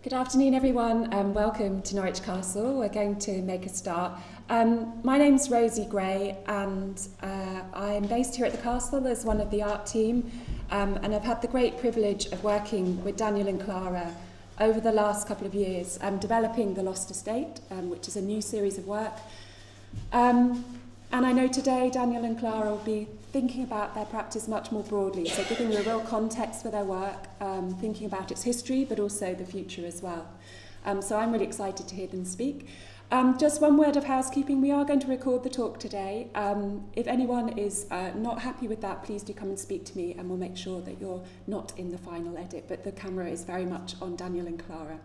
Good afternoon, everyone, and welcome to Norwich Castle. We're going to make a start. My name's Rosie Gray, and I'm based here at the castle as one of the art team, and I've had the great privilege of working with Daniel and Clara over the last couple of years, developing The Lost Estate, which is a new series of work. And I know today Daniel and Clara will be thinking about their practice much more broadly, so giving a real context for their work, thinking about its history, but also the future as well. So I'm really excited to hear them speak. Just one word of housekeeping, we are going to record the talk today. If anyone is not happy with that, please do come and speak to me and we'll make sure that you're not in the final edit, but the camera is very much on Daniel and Clara.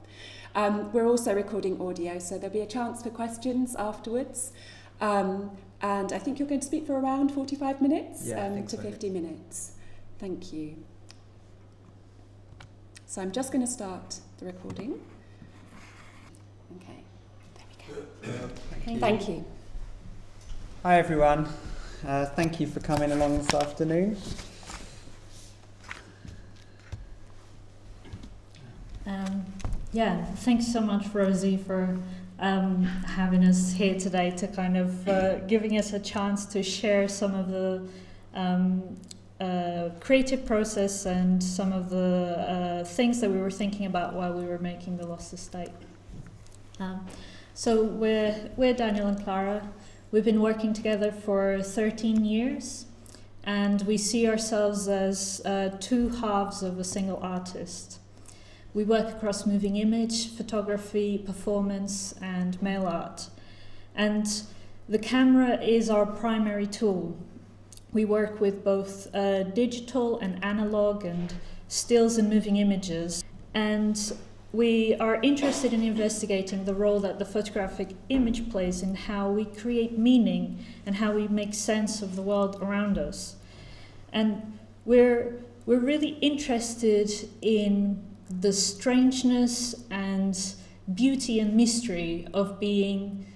We're also recording audio, so there'll be a chance for questions afterwards. And I think you're going to speak for around 45 minutes to 50 minutes. Thank you. So I'm just going to start the recording. Okay, there we go. Thank you. Hi everyone, thank you for coming along this afternoon. Thanks so much, Rosie, for having us here today to kind of giving us a chance to share some of the creative process and some of the things that we were thinking about while we were making The Lost Estate. So we're Daniel and Clara. We've been working together for 13 years, and we see ourselves as two halves of a single artist. We work across moving image, photography, performance, and mail art. And the camera is our primary tool. We work with both digital and analog and stills and moving images. And we are interested in investigating the role that the photographic image plays in how we create meaning and how we make sense of the world around us. And we're really interested in the strangeness and beauty and mystery of being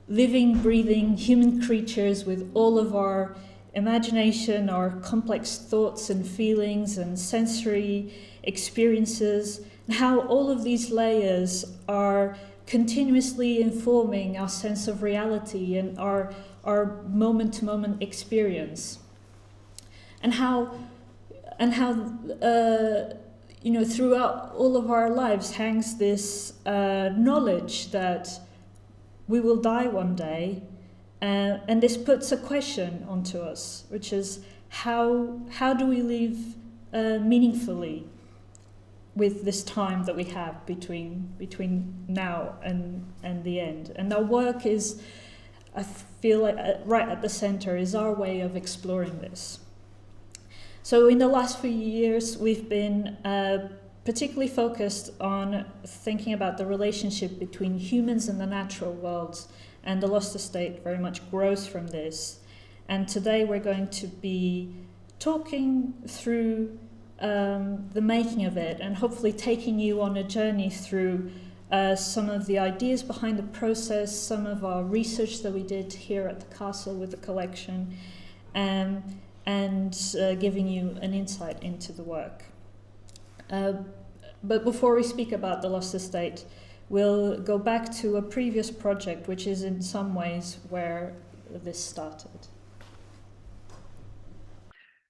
living, breathing human creatures with all of our imagination, our complex thoughts and feelings and sensory experiences, and how all of these layers are continuously informing our sense of reality and our moment-to-moment experience. And how throughout all of our lives hangs this knowledge that we will die one day, and this puts a question onto us, which is how do we live meaningfully with this time that we have between now and the end. And our work is, I feel like right at the center, is our way of exploring this. So in the last few years, we've been particularly focused on thinking about the relationship between humans and the natural worlds, and The Lost Estate very much grows from this. And today we're going to be talking through the making of it, and hopefully taking you on a journey through some of the ideas behind the process, some of our research that we did here at the castle with the collection, and giving you an insight into the work. But before we speak about The Lost Estate, we'll go back to a previous project, which is in some ways where this started.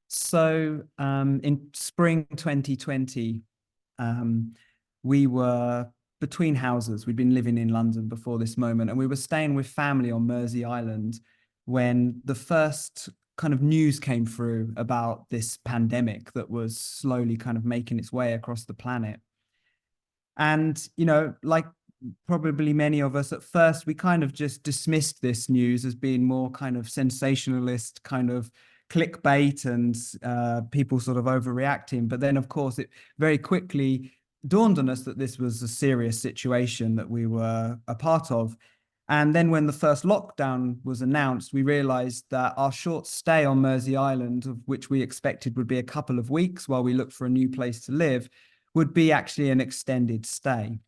So in spring 2020, we were between houses. We'd been living in London before this moment, and we were staying with family on Mersey Island when the first kind of news came through about this pandemic that was slowly kind of making its way across the planet. And, like probably many of us at first, we kind of just dismissed this news as being more kind of sensationalist, kind of clickbait and people sort of overreacting. But then, of course, it very quickly dawned on us that this was a serious situation that we were a part of. And then when the first lockdown was announced, we realized that our short stay on Mersey Island, of which we expected would be a couple of weeks while we looked for a new place to live, would be actually an extended stay.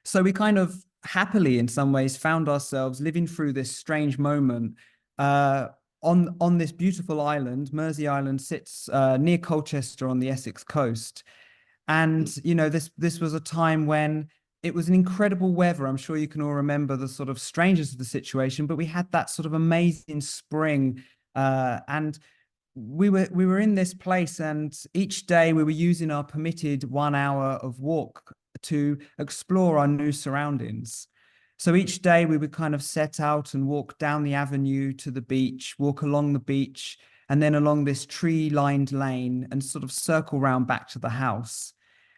So we kind of happily, in some ways, found ourselves living through this strange moment on this beautiful island. Mersey Island sits near Colchester on the Essex coast. And, you know, this was a time when it was an incredible weather. I'm sure you can all remember the sort of strangeness of the situation, but we had that sort of amazing spring. And we were in this place, and each day we were using our permitted 1 hour of walk to explore our new surroundings. So each day we would kind of set out and walk down the avenue to the beach, walk along the beach, and then along this tree-lined lane and sort of circle round back to the house.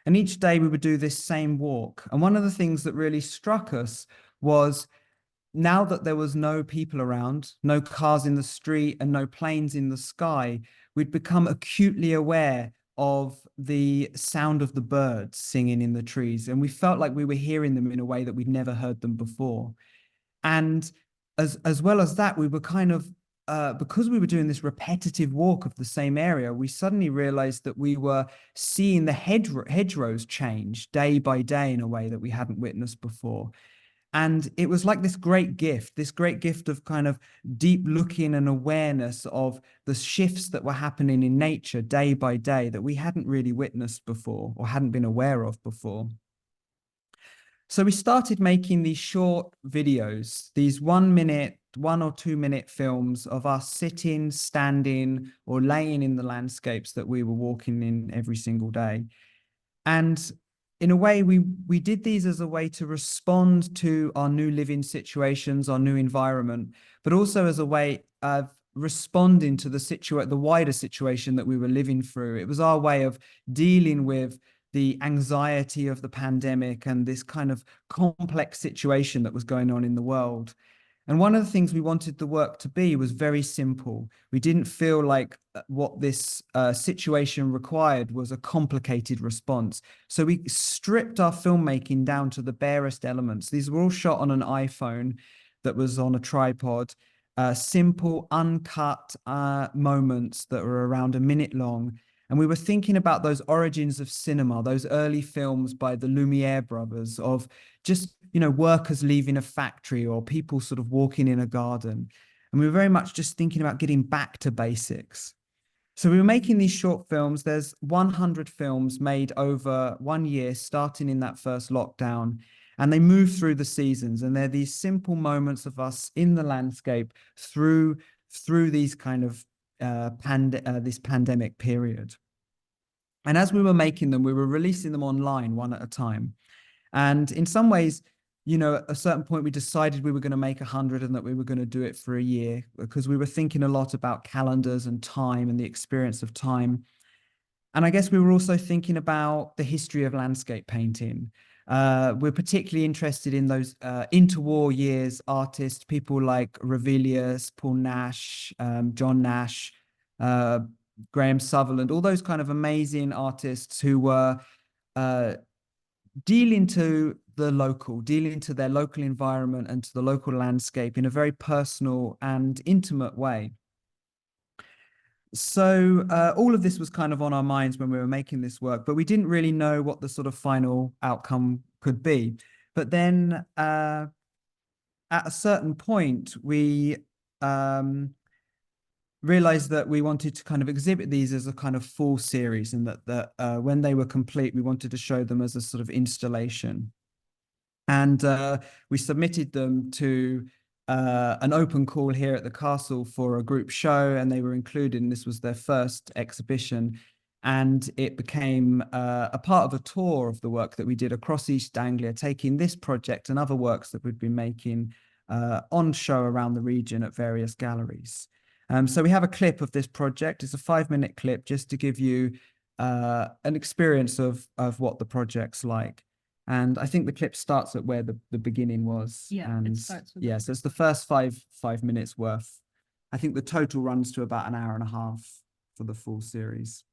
And each day we would do this same walk. And one of the things that really struck us was, now that there was no people around, no cars in the street and no planes in the sky, we'd become acutely aware of the sound of the birds singing in the trees. And we felt like we were hearing them in a way that we'd never heard them before. And as well as that, we were kind of, because we were doing this repetitive walk of the same area, we suddenly realized that we were seeing the hedgerows change day by day in a way that we hadn't witnessed before. And it was like this great gift of kind of deep looking and awareness of the shifts that were happening in nature day by day that we hadn't really witnessed before or hadn't been aware of before. So we started making these short videos, these 1 or 2 minute films of us sitting, standing, or laying in the landscapes that we were walking in every single day. And in a way, we did these as a way to respond to our new living situations, our new environment, but also as a way of responding to the wider situation that we were living through. It was our way of dealing with the anxiety of the pandemic and this kind of complex situation that was going on in the world. And one of the things we wanted the work to be was very simple. We didn't feel like what this situation required was a complicated response. So we stripped our filmmaking down to the barest elements. These were all shot on an iPhone that was on a tripod, simple, uncut moments that were around a minute long. And we were thinking about those origins of cinema, those early films by the Lumiere brothers of just, you know, workers leaving a factory or people sort of walking in a garden. And we were very much just thinking about getting back to basics. So we were making these short films. There's 100 films made over 1 year, starting in that first lockdown. And they move through the seasons. And they're these simple moments of us in the landscape through these kind of this pandemic period. And as we were making them, we were releasing them online one at a time. And in some ways, you know, at a certain point, we decided we were going to make 100 and that we were going to do it for a year, because we were thinking a lot about calendars and time and the experience of time. And I guess we were also thinking about the history of landscape painting. We're particularly interested in those interwar years artists, people like Ravelius, Paul Nash, John Nash, Graham Sutherland, all those kind of amazing artists who were dealing to their local environment and to the local landscape in a very personal and intimate way. So all of this was kind of on our minds when we were making this work, but we didn't really know what the sort of final outcome could be. But then at a certain point, we realized that we wanted to kind of exhibit these as a kind of full series, and that when they were complete, we wanted to show them as a sort of installation. And we submitted them to an open call here at the castle for a group show, and they were included, and this was their first exhibition. And it became a part of a tour of the work that we did across East Anglia, taking this project and other works that we'd been making on show around the region at various galleries. So we have a clip of this project. It's a 5-minute clip just to give you an experience of what the project's like. And I think the clip starts at where the beginning was. Yeah, and it starts with yeah, so it's the first five minutes worth. I think the total runs to about an hour and a half for the full series.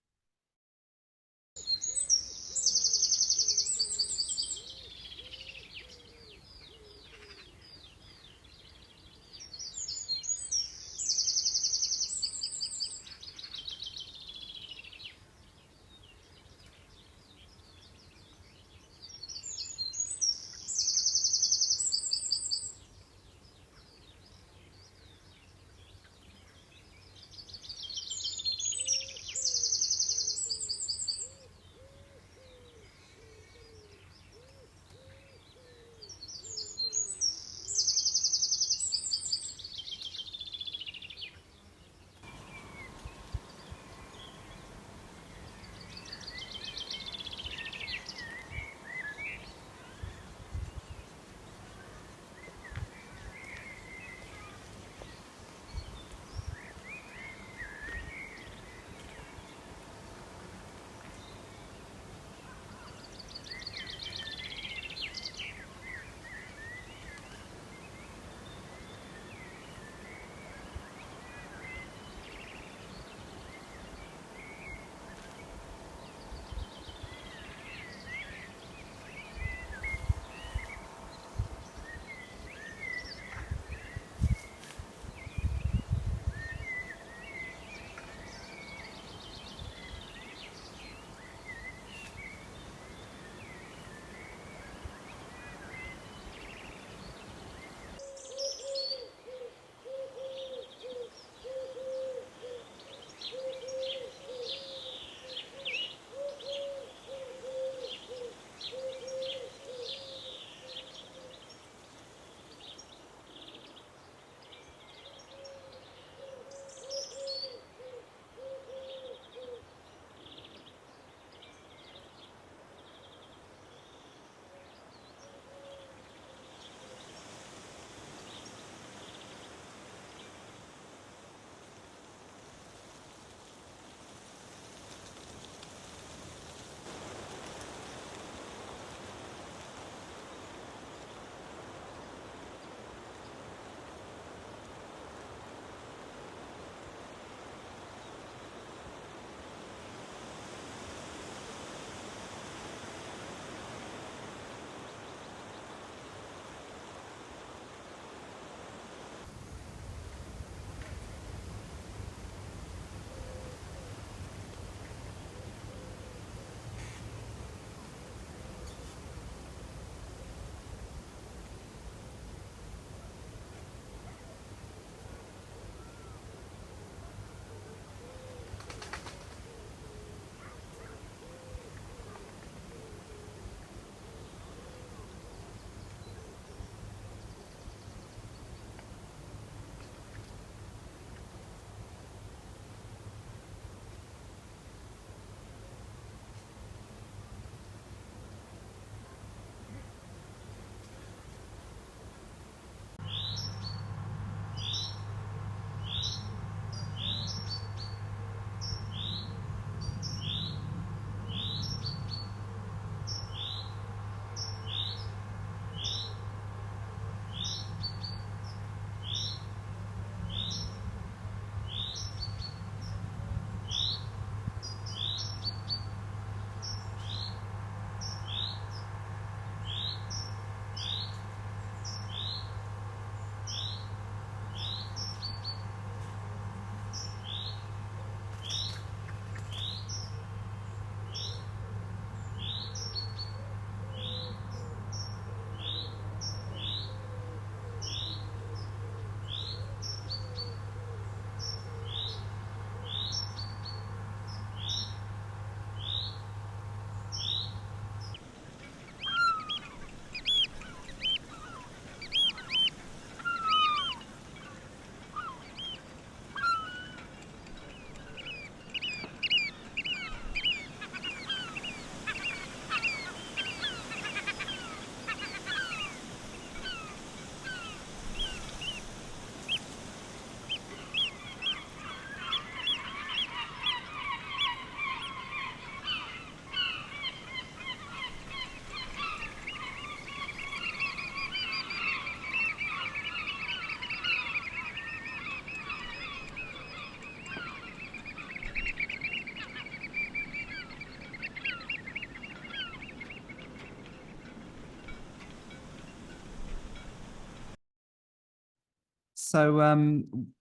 So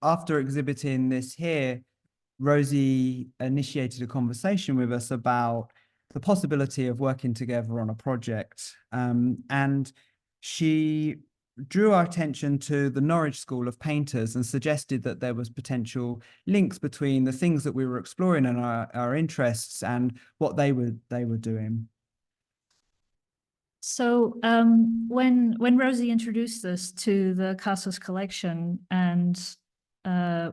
after exhibiting this here, Rosie initiated a conversation with us about the possibility of working together on a project. And she drew our attention to the Norwich School of Painters and suggested that there was potential links between the things that we were exploring and our interests and what they were doing. So when Rosie introduced us to the castle's collection, and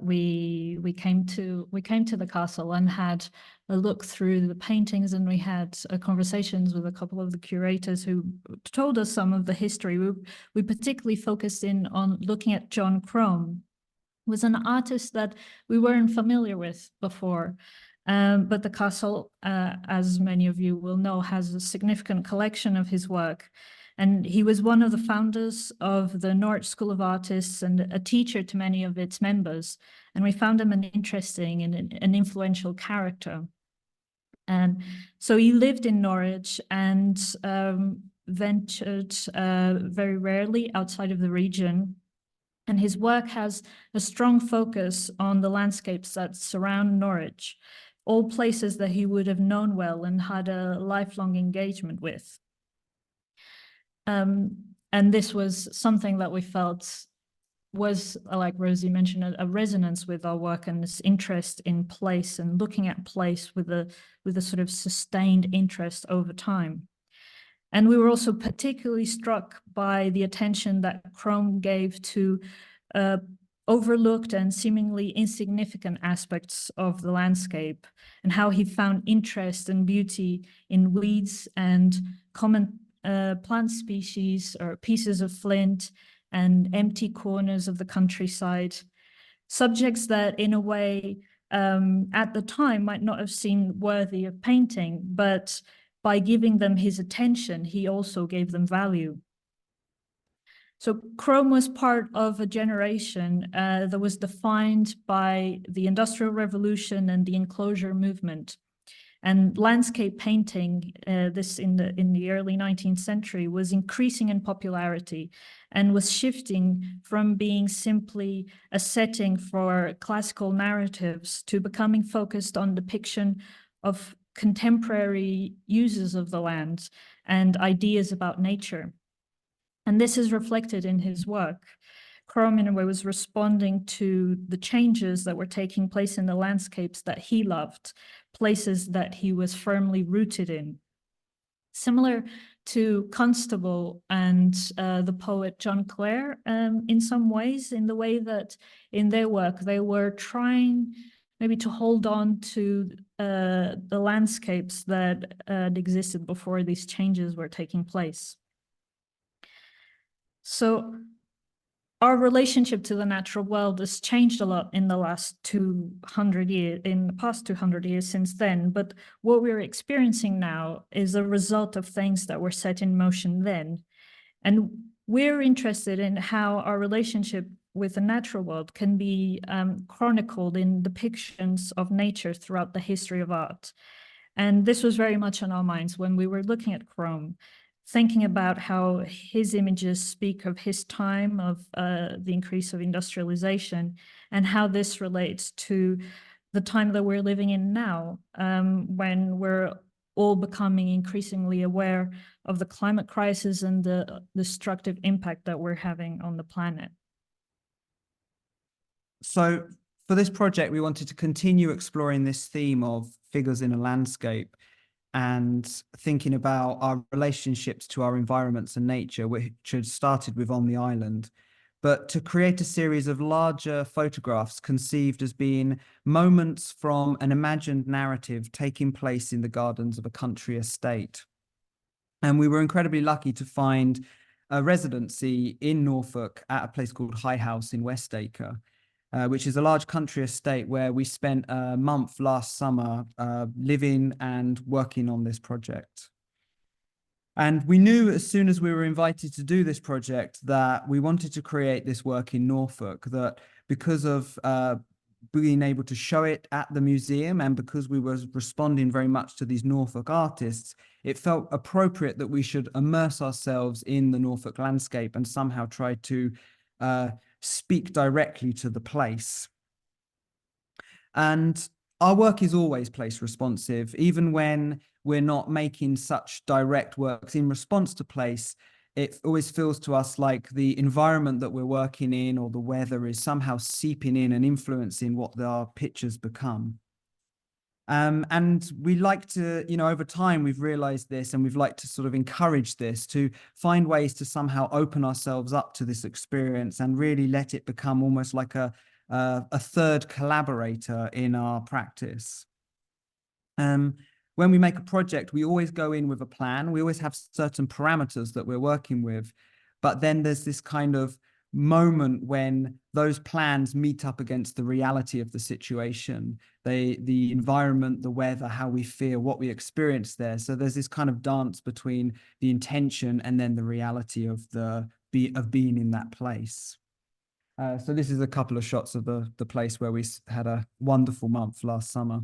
we came to the castle and had a look through the paintings, and we had conversations with a couple of the curators who told us some of the history. We particularly focused in on looking at John Crome, who was an artist that we weren't familiar with before. But the castle, as many of you will know, has a significant collection of his work. And he was one of the founders of the Norwich School of Artists and a teacher to many of its members. And we found him an interesting and an influential character. And so he lived in Norwich and ventured very rarely outside of the region. And his work has a strong focus on the landscapes that surround Norwich, all places that he would have known well and had a lifelong engagement with. And this was something that we felt was, like Rosie mentioned, a resonance with our work and this interest in place and looking at place with a sort of sustained interest over time. And we were also particularly struck by the attention that Crome gave to overlooked and seemingly insignificant aspects of the landscape, and how he found interest and beauty in weeds and common plant species or pieces of flint and empty corners of the countryside, subjects that in a way at the time might not have seemed worthy of painting, but by giving them his attention, he also gave them value. So Crome was part of a generation that was defined by the Industrial Revolution and the enclosure movement. And landscape painting, this in the early 19th century, was increasing in popularity and was shifting from being simply a setting for classical narratives to becoming focused on depiction of contemporary uses of the land and ideas about nature. And this is reflected in his work. Crome, in a way, was responding to the changes that were taking place in the landscapes that he loved, places that he was firmly rooted in. Similar to Constable and the poet Daniel Clara, in some ways, in the way that in their work, they were trying maybe to hold on to the landscapes that existed before these changes were taking place. So our relationship to the natural world has changed a lot in the last 200 years, in the past 200 years since then. But what we're experiencing now is a result of things that were set in motion then. And we're interested in how our relationship with the natural world can be chronicled in depictions of nature throughout the history of art. And this was very much on our minds when we were looking at Crome, thinking about how his images speak of his time, of the increase of industrialization, and how this relates to the time that we're living in now, when we're all becoming increasingly aware of the climate crisis and the destructive impact that we're having on the planet. So for this project, we wanted to continue exploring this theme of figures in a landscape and thinking about our relationships to our environments and nature, which had started with On the Island, but to create a series of larger photographs conceived as being moments from an imagined narrative taking place in the gardens of a country estate. And we were incredibly lucky to find a residency in Norfolk at a place called High House in Westacre, which is a large country estate where we spent a month last summer living and working on this project. And we knew as soon as we were invited to do this project that we wanted to create this work in Norfolk, that because of being able to show it at the museum and because we were responding very much to these Norfolk artists, it felt appropriate that we should immerse ourselves in the Norfolk landscape and somehow try to speak directly to the place. And our work is always place responsive, even when we're not making such direct works in response to place. It always feels to us like the environment that we're working in or the weather is somehow seeping in and influencing what our pictures become. And we like to, over time, we've realized this, and we've liked to sort of encourage this, to find ways to somehow open ourselves up to this experience and really let it become almost like a third collaborator in our practice. When we make a project, we always go in with a plan. We always have certain parameters that we're working with, but then there's this kind of moment when those plans meet up against the reality of the situation, the environment, the weather, how we feel, what we experience there. So there's this kind of dance between the intention and then the reality of being in that place. So this is a couple of shots of the place where we had a wonderful month last summer.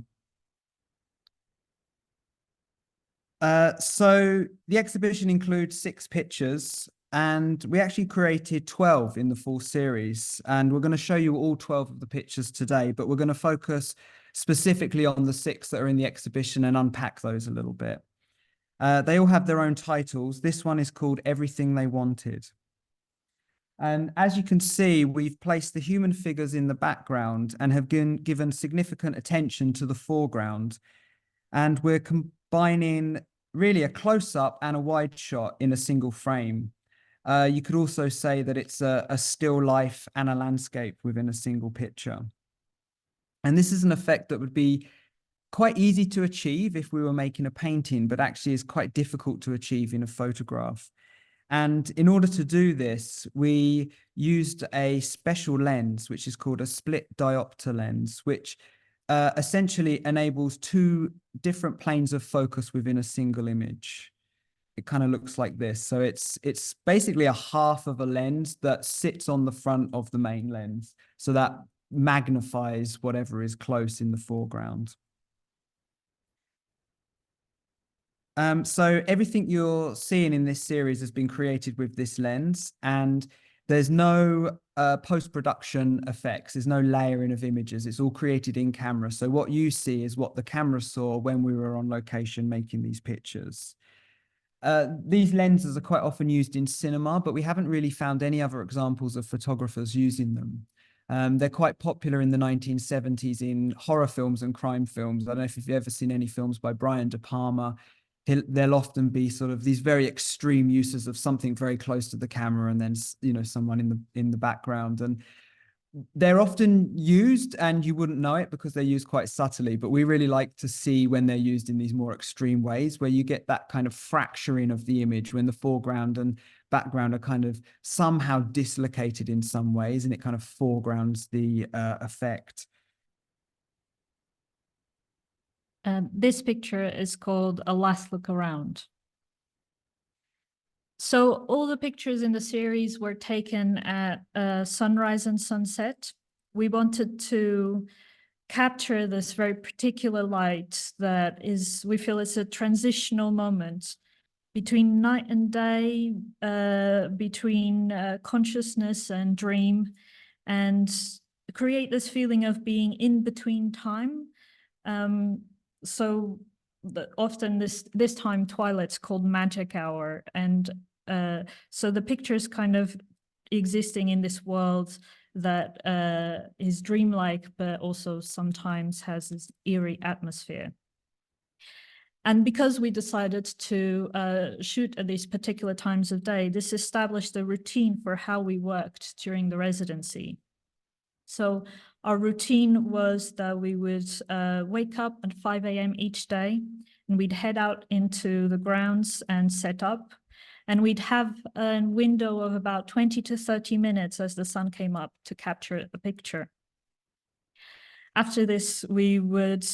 So the exhibition includes 6 pictures, and we actually created 12 in the full series. And we're going to show you all 12 of the pictures today, but we're going to focus specifically on the 6 that are in the exhibition and unpack those a little bit. They all have their own titles. This one is called Everything They Wanted. And as you can see, we've placed the human figures in the background and have given significant attention to the foreground. And we're combining really a close-up and a wide shot in a single frame. You could also say that it's a still life and a landscape within a single picture. And this is an effect that would be quite easy to achieve if we were making a painting, but actually is quite difficult to achieve in a photograph. And in order to do this, we used a special lens, which is called a split diopter lens, which essentially enables 2 different planes of focus within a single image. It kind of looks like this. So it's basically a half of a lens that sits on the front of the main lens. So that magnifies whatever is close in the foreground. So everything you're seeing in this series has been created with this lens, and there's no post-production effects. There's no layering of images. It's all created in camera. So what you see is what the camera saw when we were on location making these pictures. These lenses are quite often used in cinema, but we haven't really found any other examples of photographers using them. They're quite popular in the 1970s in horror films and crime films. I don't know if you've ever seen any films by Brian De Palma. There'll often be sort of these very extreme uses of something very close to the camera and then, someone in the background. And they're often used and you wouldn't know it because they're used quite subtly, but we really like to see when they're used in these more extreme ways where you get that kind of fracturing of the image when the foreground and background are kind of somehow dislocated in some ways, and it kind of foregrounds the effect. This picture is called A Last Look Around. So all the pictures in the series were taken at sunrise and sunset. We wanted to capture this very particular light that we feel it's a transitional moment between night and day, between consciousness and dream, and create this feeling of being in between time. So often this time twilight's called magic hour, and so the picture's kind of existing in this world that is dreamlike, but also sometimes has this eerie atmosphere. And because we decided to shoot at these particular times of day, this established a routine for how we worked during the residency. So our routine was that we would wake up at 5 a.m. each day, and we'd head out into the grounds and set up. And we'd have a window of about 20 to 30 minutes as the sun came up to capture a picture. After this, we would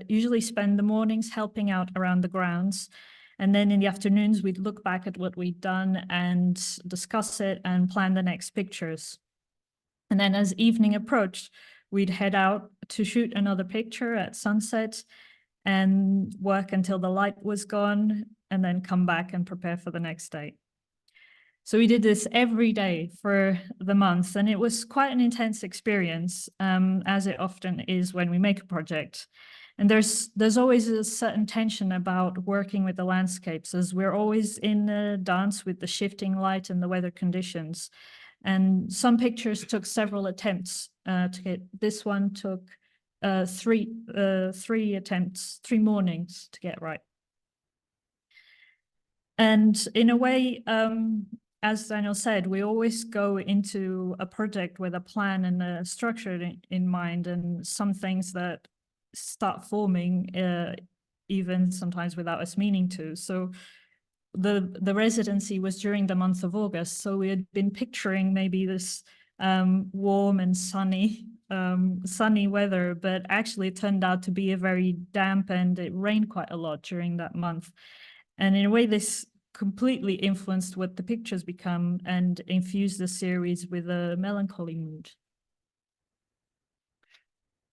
usually spend the mornings helping out around the grounds. And then in the afternoons, we'd look back at what we'd done and discuss it and plan the next pictures. And then as evening approached, we'd head out to shoot another picture at sunset and work until the light was gone, and then come back and prepare for the next day. So we did this every day for the month, and it was quite an intense experience, as it often is when we make a project. And there's always a certain tension about working with the landscapes, as we're always in a dance with the shifting light and the weather conditions. And some pictures took several attempts to get. This one took three attempts, 3 mornings to get right. And in a way, as Daniel said, we always go into a project with a plan and a structure in mind, and some things that start forming even sometimes without us meaning to. So the residency was during the month of August, so we had been picturing maybe this warm and sunny weather, but actually it turned out to be a very damp, and it rained quite a lot during that month. And in a way, this completely influenced what the pictures become and infused the series with a melancholy mood.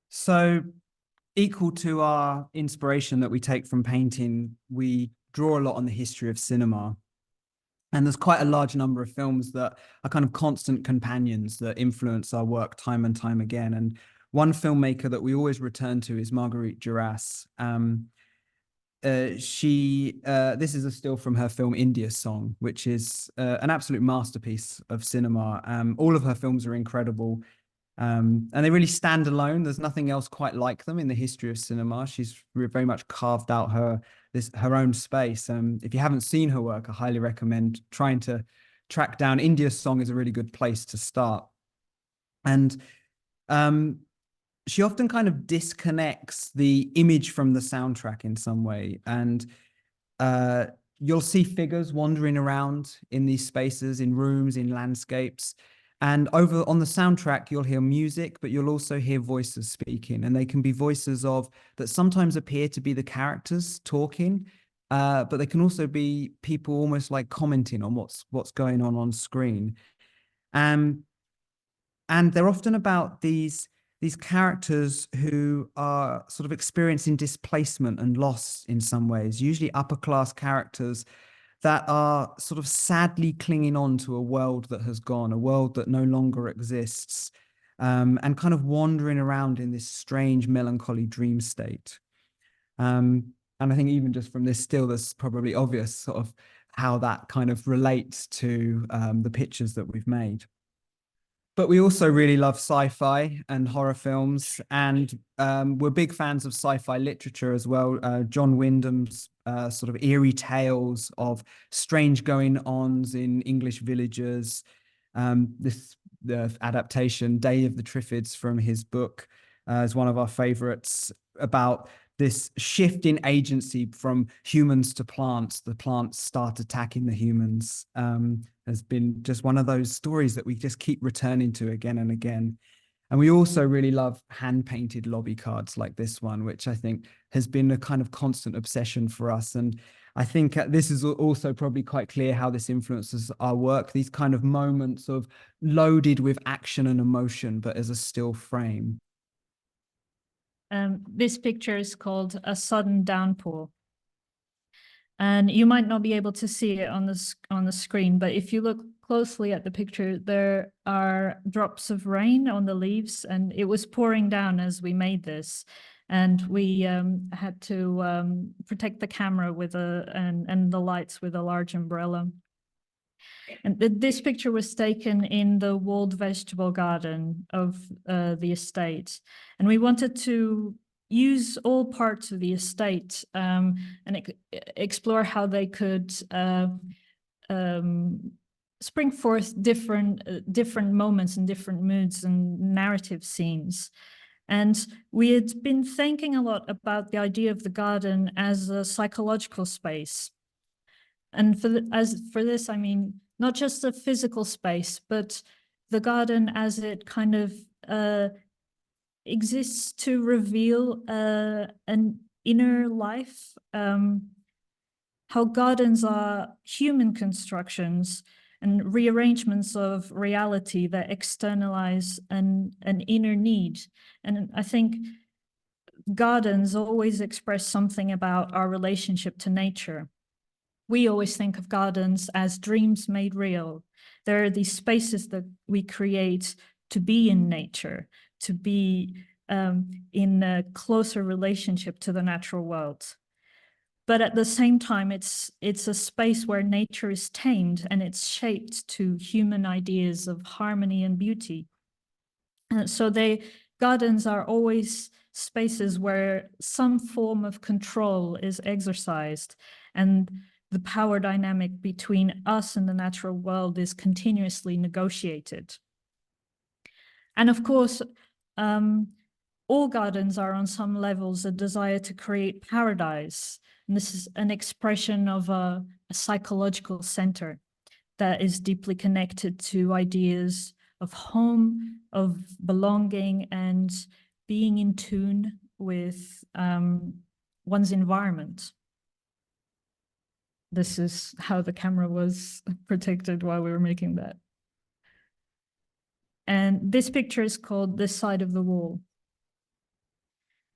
So, equal to our inspiration that we take from painting, we draw a lot on the history of cinema. And there's quite a large number of films that are kind of constant companions that influence our work time and time again. And one filmmaker that we always return to is Marguerite Duras. This is a still from her film India Song, which is an absolute masterpiece of cinema. All of her films are incredible, and they really stand alone. There's nothing else quite like them in the history of cinema. She's very much carved out her own space. If you haven't seen her work, I highly recommend trying to track down India Song. Is a really good place to start. And she often kind of disconnects the image from the soundtrack in some way. And you'll see figures wandering around in these spaces, in rooms, in landscapes. And over on the soundtrack, you'll hear music, but you'll also hear voices speaking. And they can be voices that sometimes appear to be the characters talking, but they can also be people almost like commenting on what's going on screen. And they're often about these characters who are sort of experiencing displacement and loss in some ways, usually upper class characters that are sort of sadly clinging on to a world that has gone, a world that no longer exists, and kind of wandering around in this strange melancholy dream state. And I think even just from this still, there's probably obvious sort of how that kind of relates to the pictures that we've made. But we also really love sci-fi and horror films, and we're big fans of sci-fi literature as well. John Wyndham's sort of eerie tales of strange going-ons in English villages. The adaptation, Day of the Triffids, from his book is one of our favorites, about this shift in agency from humans to plants. The plants start attacking the humans. Has been just one of those stories that we just keep returning to again and again. And we also really love hand-painted lobby cards like this one, which I think has been a kind of constant obsession for us. And I think this is also probably quite clear how this influences our work, these kind of moments of loaded with action and emotion, but as a still frame. This picture is called A Sudden Downpour. And you might not be able to see it on the screen, but if you look closely at the picture, there are drops of rain on the leaves, and it was pouring down as we made this. And we had to protect the camera with and the lights with a large umbrella. And this picture was taken in the walled vegetable garden of the estate. And we wanted to use all parts of the estate and explore how they could spring forth different moments and different moods and narrative scenes. And we had been thinking a lot about the idea of the garden as a psychological space. And for this, I mean, not just a physical space, but the garden as it kind of exists to reveal an inner life, how gardens are human constructions and rearrangements of reality that externalize an inner need. And I think gardens always express something about our relationship to nature. we always think of gardens as dreams made real. There are these spaces that we create to be in nature, to be in a closer relationship to the natural world. But at the same time, it's a space where nature is tamed and it's shaped to human ideas of harmony and beauty. And so gardens are always spaces where some form of control is exercised, and the power dynamic between us and the natural world is continuously negotiated. And of course, all gardens are on some levels a desire to create paradise. And this is an expression of a psychological center that is deeply connected to ideas of home, of belonging, and being in tune with one's environment. This is how the camera was protected while we were making that. And this picture is called This Side of the Wall.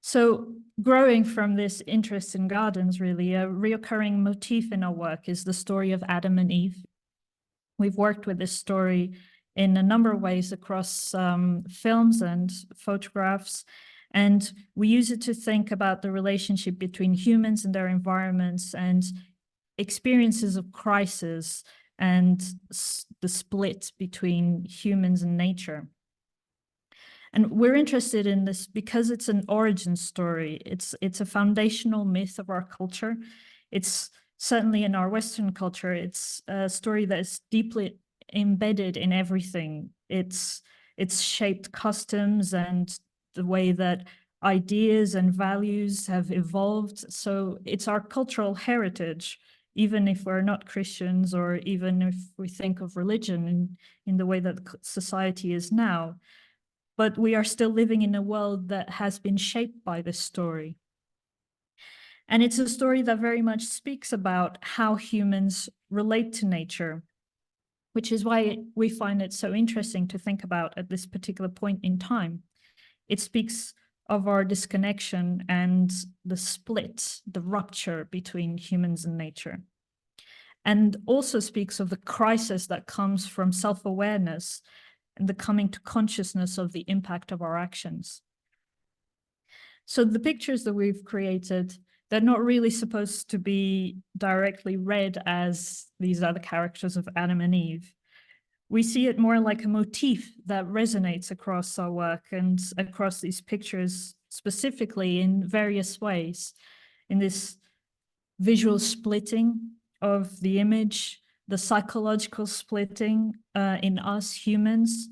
So growing from this interest in gardens, really, a reoccurring motif in our work is the story of Adam and Eve. We've worked with this story in a number of ways across films and photographs, and we use it to think about the relationship between humans and their environments and experiences of crisis and the split between humans and nature. And we're interested in this because it's an origin story. It's a foundational myth of our culture. It's certainly in our Western culture, it's a story that is deeply embedded in everything. It's shaped customs and the way that ideas and values have evolved. So it's our cultural heritage, even if we're not Christians, or even if we think of religion in the way that society is now. But we are still living in a world that has been shaped by this story. And it's a story that very much speaks about how humans relate to nature, which is why we find it so interesting to think about at this particular point in time. It speaks of our disconnection and the split, the rupture between humans and nature. And also speaks of the crisis that comes from self-awareness and the coming to consciousness of the impact of our actions. So the pictures that we've created, they're not really supposed to be directly read as these are the characters of Adam and Eve. We see it more like a motif that resonates across our work and across these pictures, specifically in various ways, in this visual splitting of the image, the psychological splitting in us humans,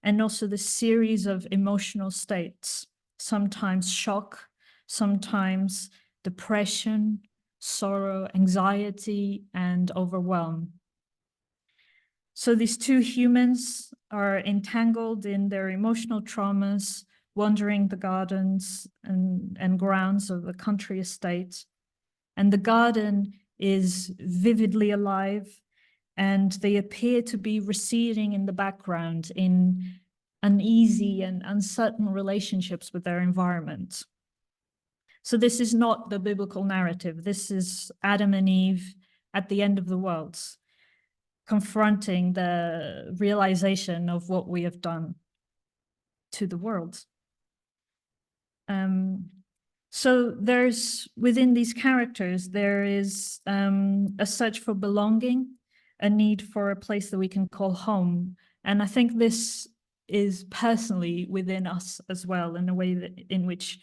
and also the series of emotional states, sometimes shock, sometimes depression, sorrow, anxiety, and overwhelm. So these two humans are entangled in their emotional traumas, wandering the gardens and grounds of the country estate. And the garden is vividly alive, and they appear to be receding in the background in uneasy and uncertain relationships with their environment. So this is not the biblical narrative. This is Adam and Eve at the end of the world, confronting the realization of what we have done to the world. So there's, within these characters, there is a search for belonging, a need for a place that we can call home. And I think this is personally within us as well, in a way that in which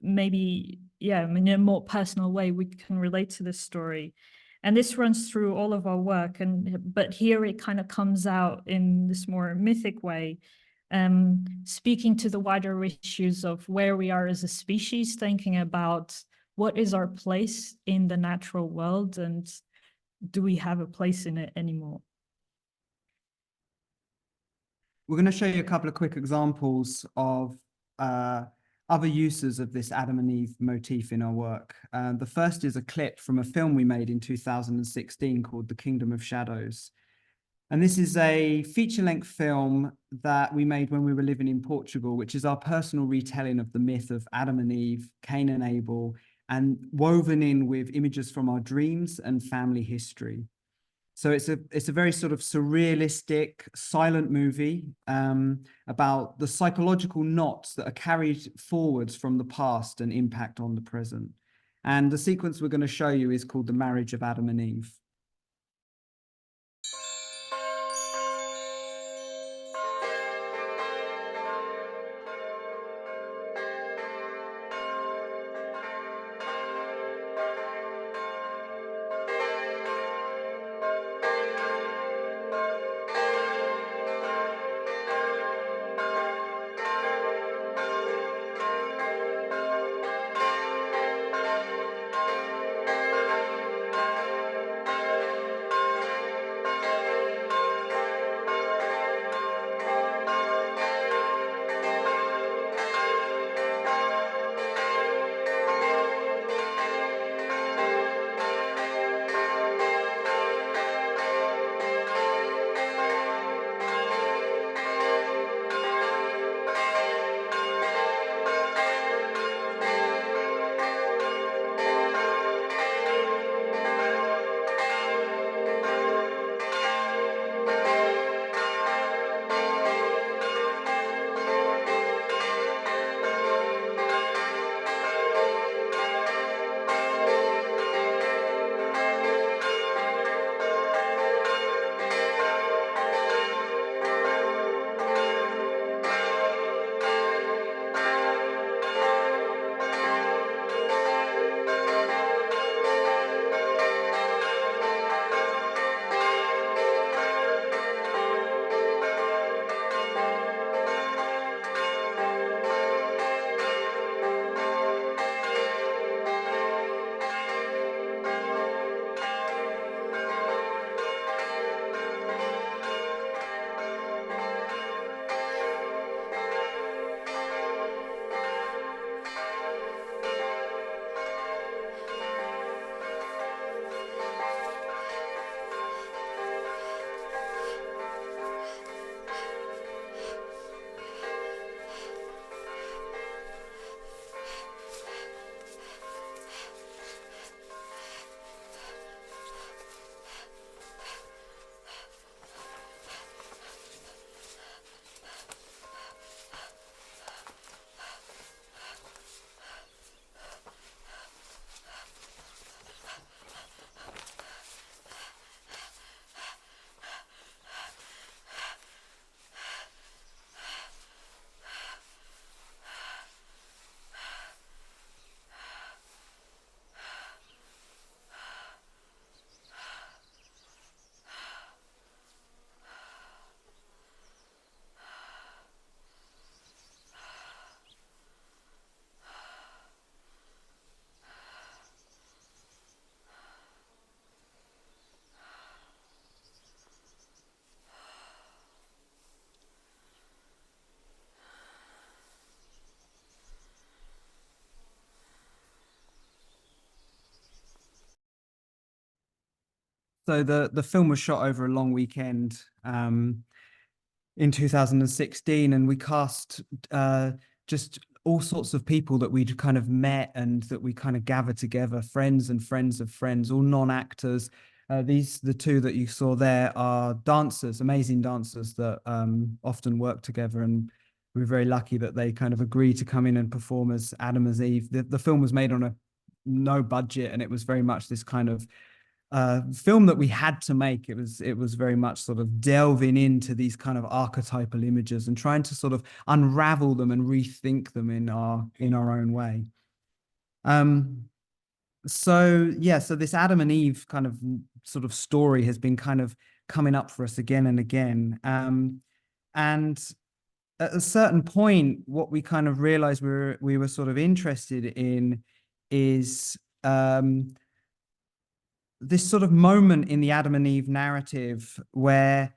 maybe, yeah, in a more personal way, we can relate to this story. And this runs through all of our work, but here it kind of comes out in this more mythic way, speaking to the wider issues of where we are as a species, thinking about what is our place in the natural world and do we have a place in it anymore? We're going to show you a couple of quick examples of other uses of this Adam and Eve motif in our work. The first is a clip from a film we made in 2016 called The Kingdom of Shadows. And this is a feature-length film that we made when we were living in Portugal, which is our personal retelling of the myth of Adam and Eve, Cain and Abel, and woven in with images from our dreams and family history. So it's a very sort of surrealistic, silent movie about the psychological knots that are carried forwards from the past and impact on the present. And the sequence we're going to show you is called The Marriage of Adam and Eve. So the film was shot over a long weekend in 2016, and we cast just all sorts of people that we'd kind of met and that we kind of gathered together, friends and friends of friends, all non-actors. The two that you saw there are dancers, amazing dancers that often work together, and we're very lucky that they kind of agreed to come in and perform as Adam as Eve. The film was made on a no budget, and it was very much this kind of film that we had to make. It was very much sort of delving into these kind of archetypal images and trying to sort of unravel them and rethink them in our own way. So this Adam and Eve kind of sort of story has been kind of coming up for us again and again. And at a certain point, what we kind of realized we were sort of interested in is this sort of moment in the Adam and Eve narrative where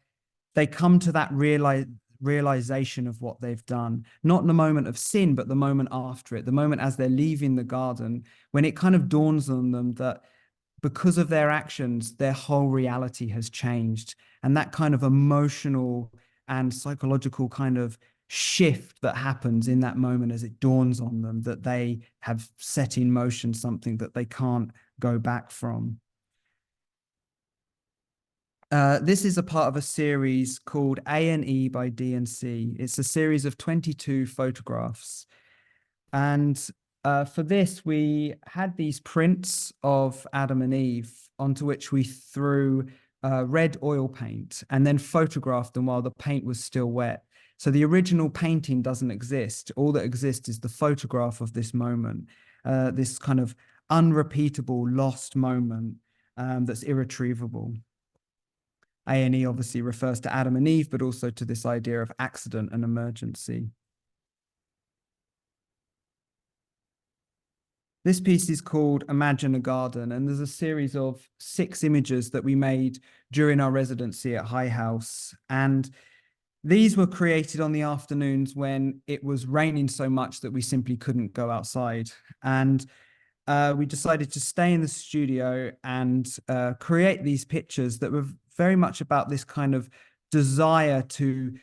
they come to that realization of what they've done, not in the moment of sin, but the moment after it, the moment as they're leaving the garden, when it kind of dawns on them that because of their actions, their whole reality has changed. And that kind of emotional and psychological kind of shift that happens in that moment as it dawns on them that they have set in motion something that they can't go back from. This is a part of a series called A&E by D&C. It's a series of 22 photographs. And for this, we had these prints of Adam and Eve onto which we threw red oil paint and then photographed them while the paint was still wet. So the original painting doesn't exist. All that exists is the photograph of this moment, this kind of unrepeatable, lost moment that's irretrievable. A&E obviously refers to Adam and Eve, but also to this idea of accident and emergency. This piece is called Imagine a Garden, and there's a series of 6 images that we made during our residency at High House. And these were created on the afternoons when it was raining so much that we simply couldn't go outside. And we decided to stay in the studio and create these pictures that were very much about this kind of desire to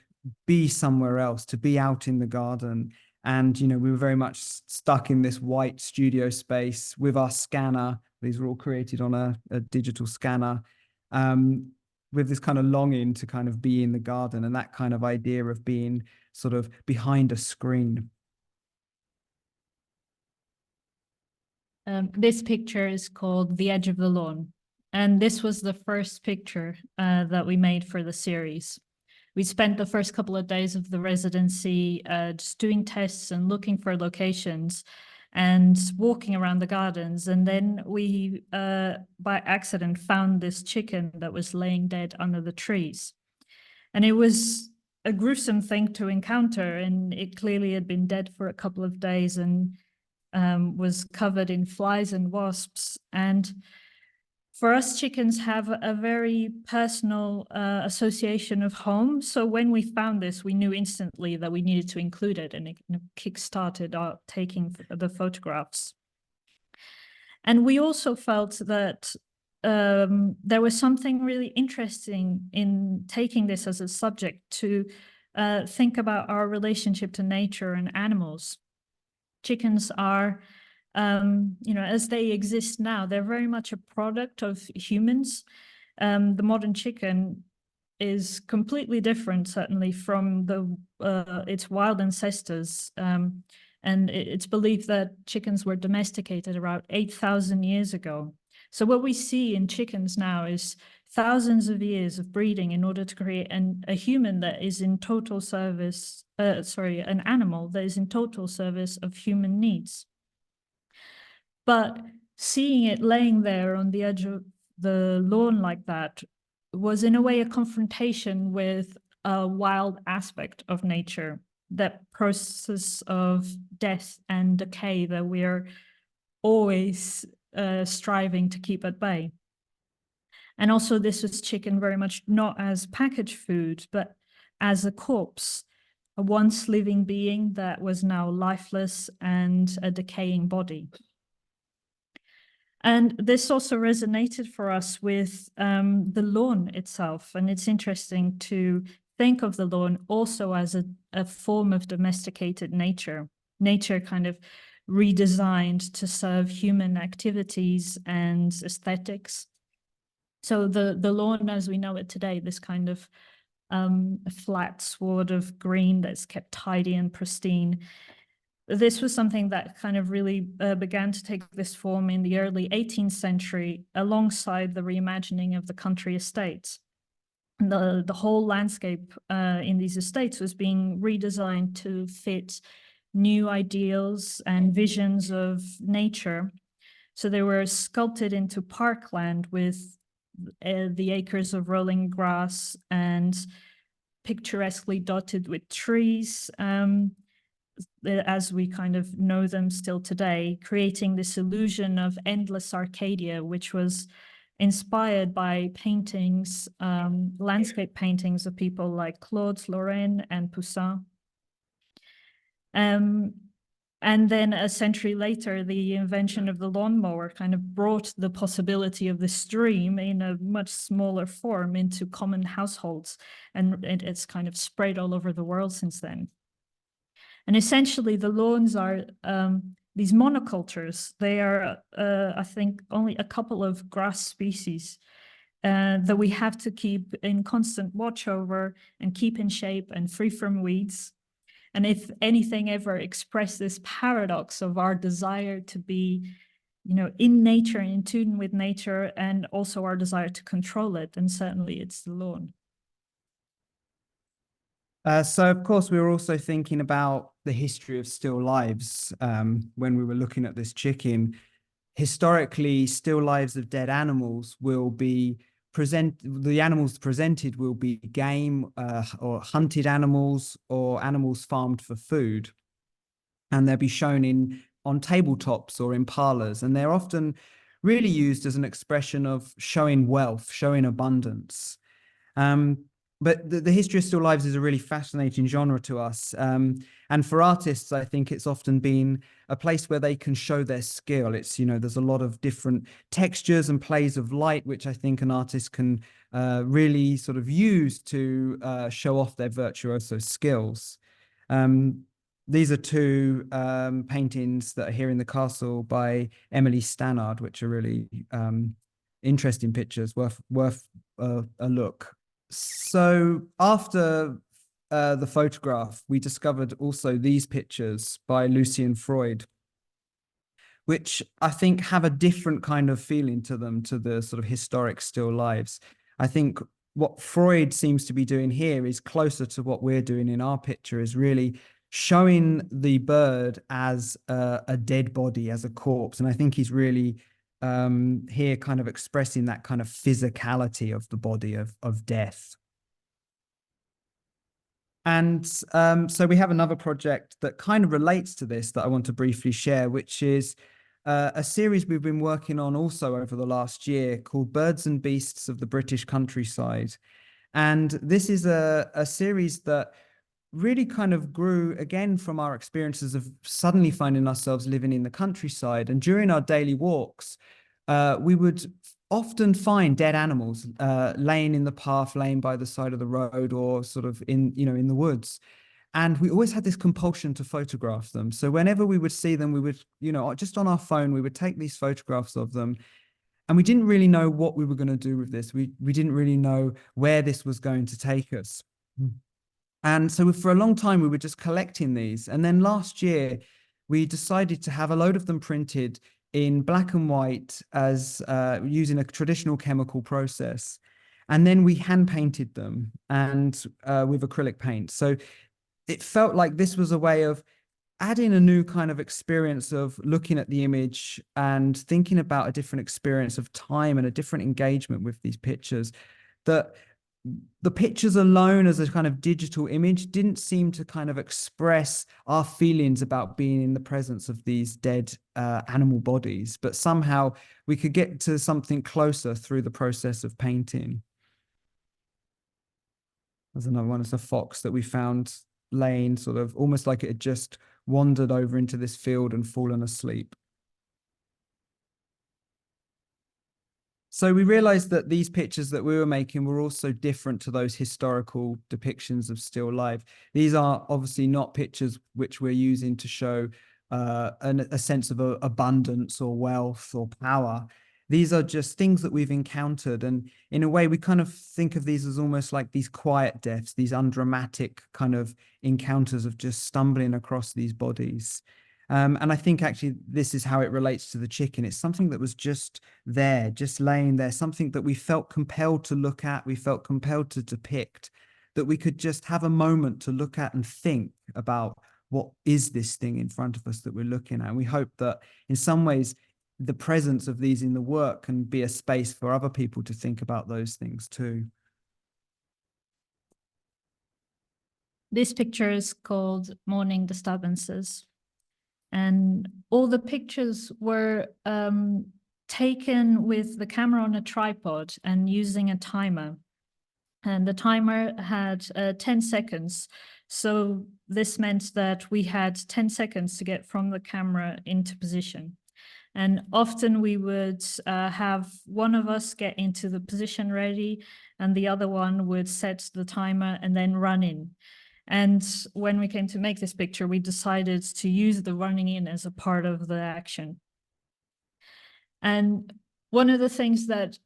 be somewhere else, to be out in the garden. And, you know, we were very much stuck in this white studio space with our scanner. These were all created on a digital scanner, with this kind of longing to kind of be in the garden and that kind of idea of being sort of behind a screen. This picture is called The Edge of the Lawn. And this was the first picture that we made for the series. We spent the first couple of days of the residency just doing tests and looking for locations and walking around the gardens. And then we, by accident, found this chicken that was laying dead under the trees. And it was a gruesome thing to encounter. And it clearly had been dead for a couple of days and was covered in flies and wasps. And for us, chickens have a very personal association of home. So when we found this, we knew instantly that we needed to include it, and it kick-started our taking the photographs. And we also felt that there was something really interesting in taking this as a subject to think about our relationship to nature and animals. Chickens are, you know, as they exist now, they're very much a product of humans. The modern chicken is completely different, certainly, from its wild ancestors. And it's believed that chickens were domesticated around 8,000 years ago. So what we see in chickens now is thousands of years of breeding in order to create a human that is in total service, an animal that is in total service of human needs. But seeing it laying there on the edge of the lawn like that was in a way a confrontation with a wild aspect of nature, that process of death and decay that we are always striving to keep at bay. And also this was chicken very much not as packaged food, but as a corpse, a once living being that was now lifeless and a decaying body. And this also resonated for us with the lawn itself. And it's interesting to think of the lawn also as a form of domesticated nature, nature kind of redesigned to serve human activities and aesthetics. So the lawn as we know it today, this kind of flat sward of green that's kept tidy and pristine, this was something that kind of really began to take this form in the early 18th century alongside the reimagining of the country estates. The whole landscape in these estates was being redesigned to fit new ideals and visions of nature. So they were sculpted into parkland with the acres of rolling grass and picturesquely dotted with trees, as we kind of know them still today, creating this illusion of endless Arcadia, which was inspired by paintings, landscape paintings of people like Claude Lorraine and Poussin. And then a century later, the invention of the lawnmower kind of brought the possibility of the stream in a much smaller form into common households. And it's kind of spread all over the world since then. And essentially the lawns are these monocultures. They are, I think, only a couple of grass species that we have to keep in constant watch over and keep in shape and free from weeds. And if anything ever express this paradox of our desire to be, in nature, in tune with nature, and also our desire to control it, then certainly it's the lawn. So, of course, we were also thinking about the history of still lives when we were looking at this chicken. Historically, still lives of dead animals will be the animals presented will be game or hunted animals or animals farmed for food. And they'll be shown on tabletops or in parlors. And they're often really used as an expression of showing wealth, showing abundance. But the history of still lives is a really fascinating genre to us. And for artists, I think it's often been a place where they can show their skill. It's, there's a lot of different textures and plays of light, which I think an artist can really sort of use to show off their virtuoso skills. These are two paintings that are here in the castle by Emily Stannard, which are really interesting pictures, worth a look. So after the photograph, we discovered also these pictures by Lucian Freud, which I think have a different kind of feeling to them, to the sort of historic still lives. I think what Freud seems to be doing here is closer to what we're doing in our picture, is really showing the bird as a dead body, as a corpse. And I think he's really here kind of expressing that kind of physicality of the body of death. And so we have another project that kind of relates to this that I want to briefly share, which is a series we've been working on also over the last year called Birds and Beasts of the British Countryside. And this is a series that really kind of grew again from our experiences of suddenly finding ourselves living in the countryside. And during our daily walks, we would often find dead animals laying in the path, laying by the side of the road, or sort of in the woods. And we always had this compulsion to photograph them. So whenever we would see them, we would, just on our phone, we would take these photographs of them. And we didn't really know what we were going to do with this. We didn't really know where this was going to take us. And so for a long time, we were just collecting these. And then last year, we decided to have a load of them printed in black and white as using a traditional chemical process. And then we hand painted them and with acrylic paint. So it felt like this was a way of adding a new kind of experience of looking at the image and thinking about a different experience of time and a different engagement with these pictures, that the pictures alone as a kind of digital image didn't seem to kind of express our feelings about being in the presence of these dead animal bodies, but somehow we could get to something closer through the process of painting. There's another one. It's a fox that we found laying sort of almost like it had just wandered over into this field and fallen asleep. So we realized that these pictures that we were making were also different to those historical depictions of still life. These are obviously not pictures which we're using to show a sense of abundance or wealth or power. These are just things that we've encountered. And in a way, we kind of think of these as almost like these quiet deaths, these undramatic kind of encounters of just stumbling across these bodies. And I think actually this is how it relates to the chicken. It's something that was just there, just laying there, something that we felt compelled to look at, we felt compelled to depict, that we could just have a moment to look at and think about what is this thing in front of us that we're looking at. And we hope that in some ways, the presence of these in the work can be a space for other people to think about those things too. This picture is called Morning Disturbances. And all the pictures were taken with the camera on a tripod and using a timer. And the timer had 10 seconds. So this meant that we had 10 seconds to get from the camera into position. And often we would have one of us get into the position ready and the other one would set the timer and then run in. And when we came to make this picture, we decided to use the running in as a part of the action. And one of the things that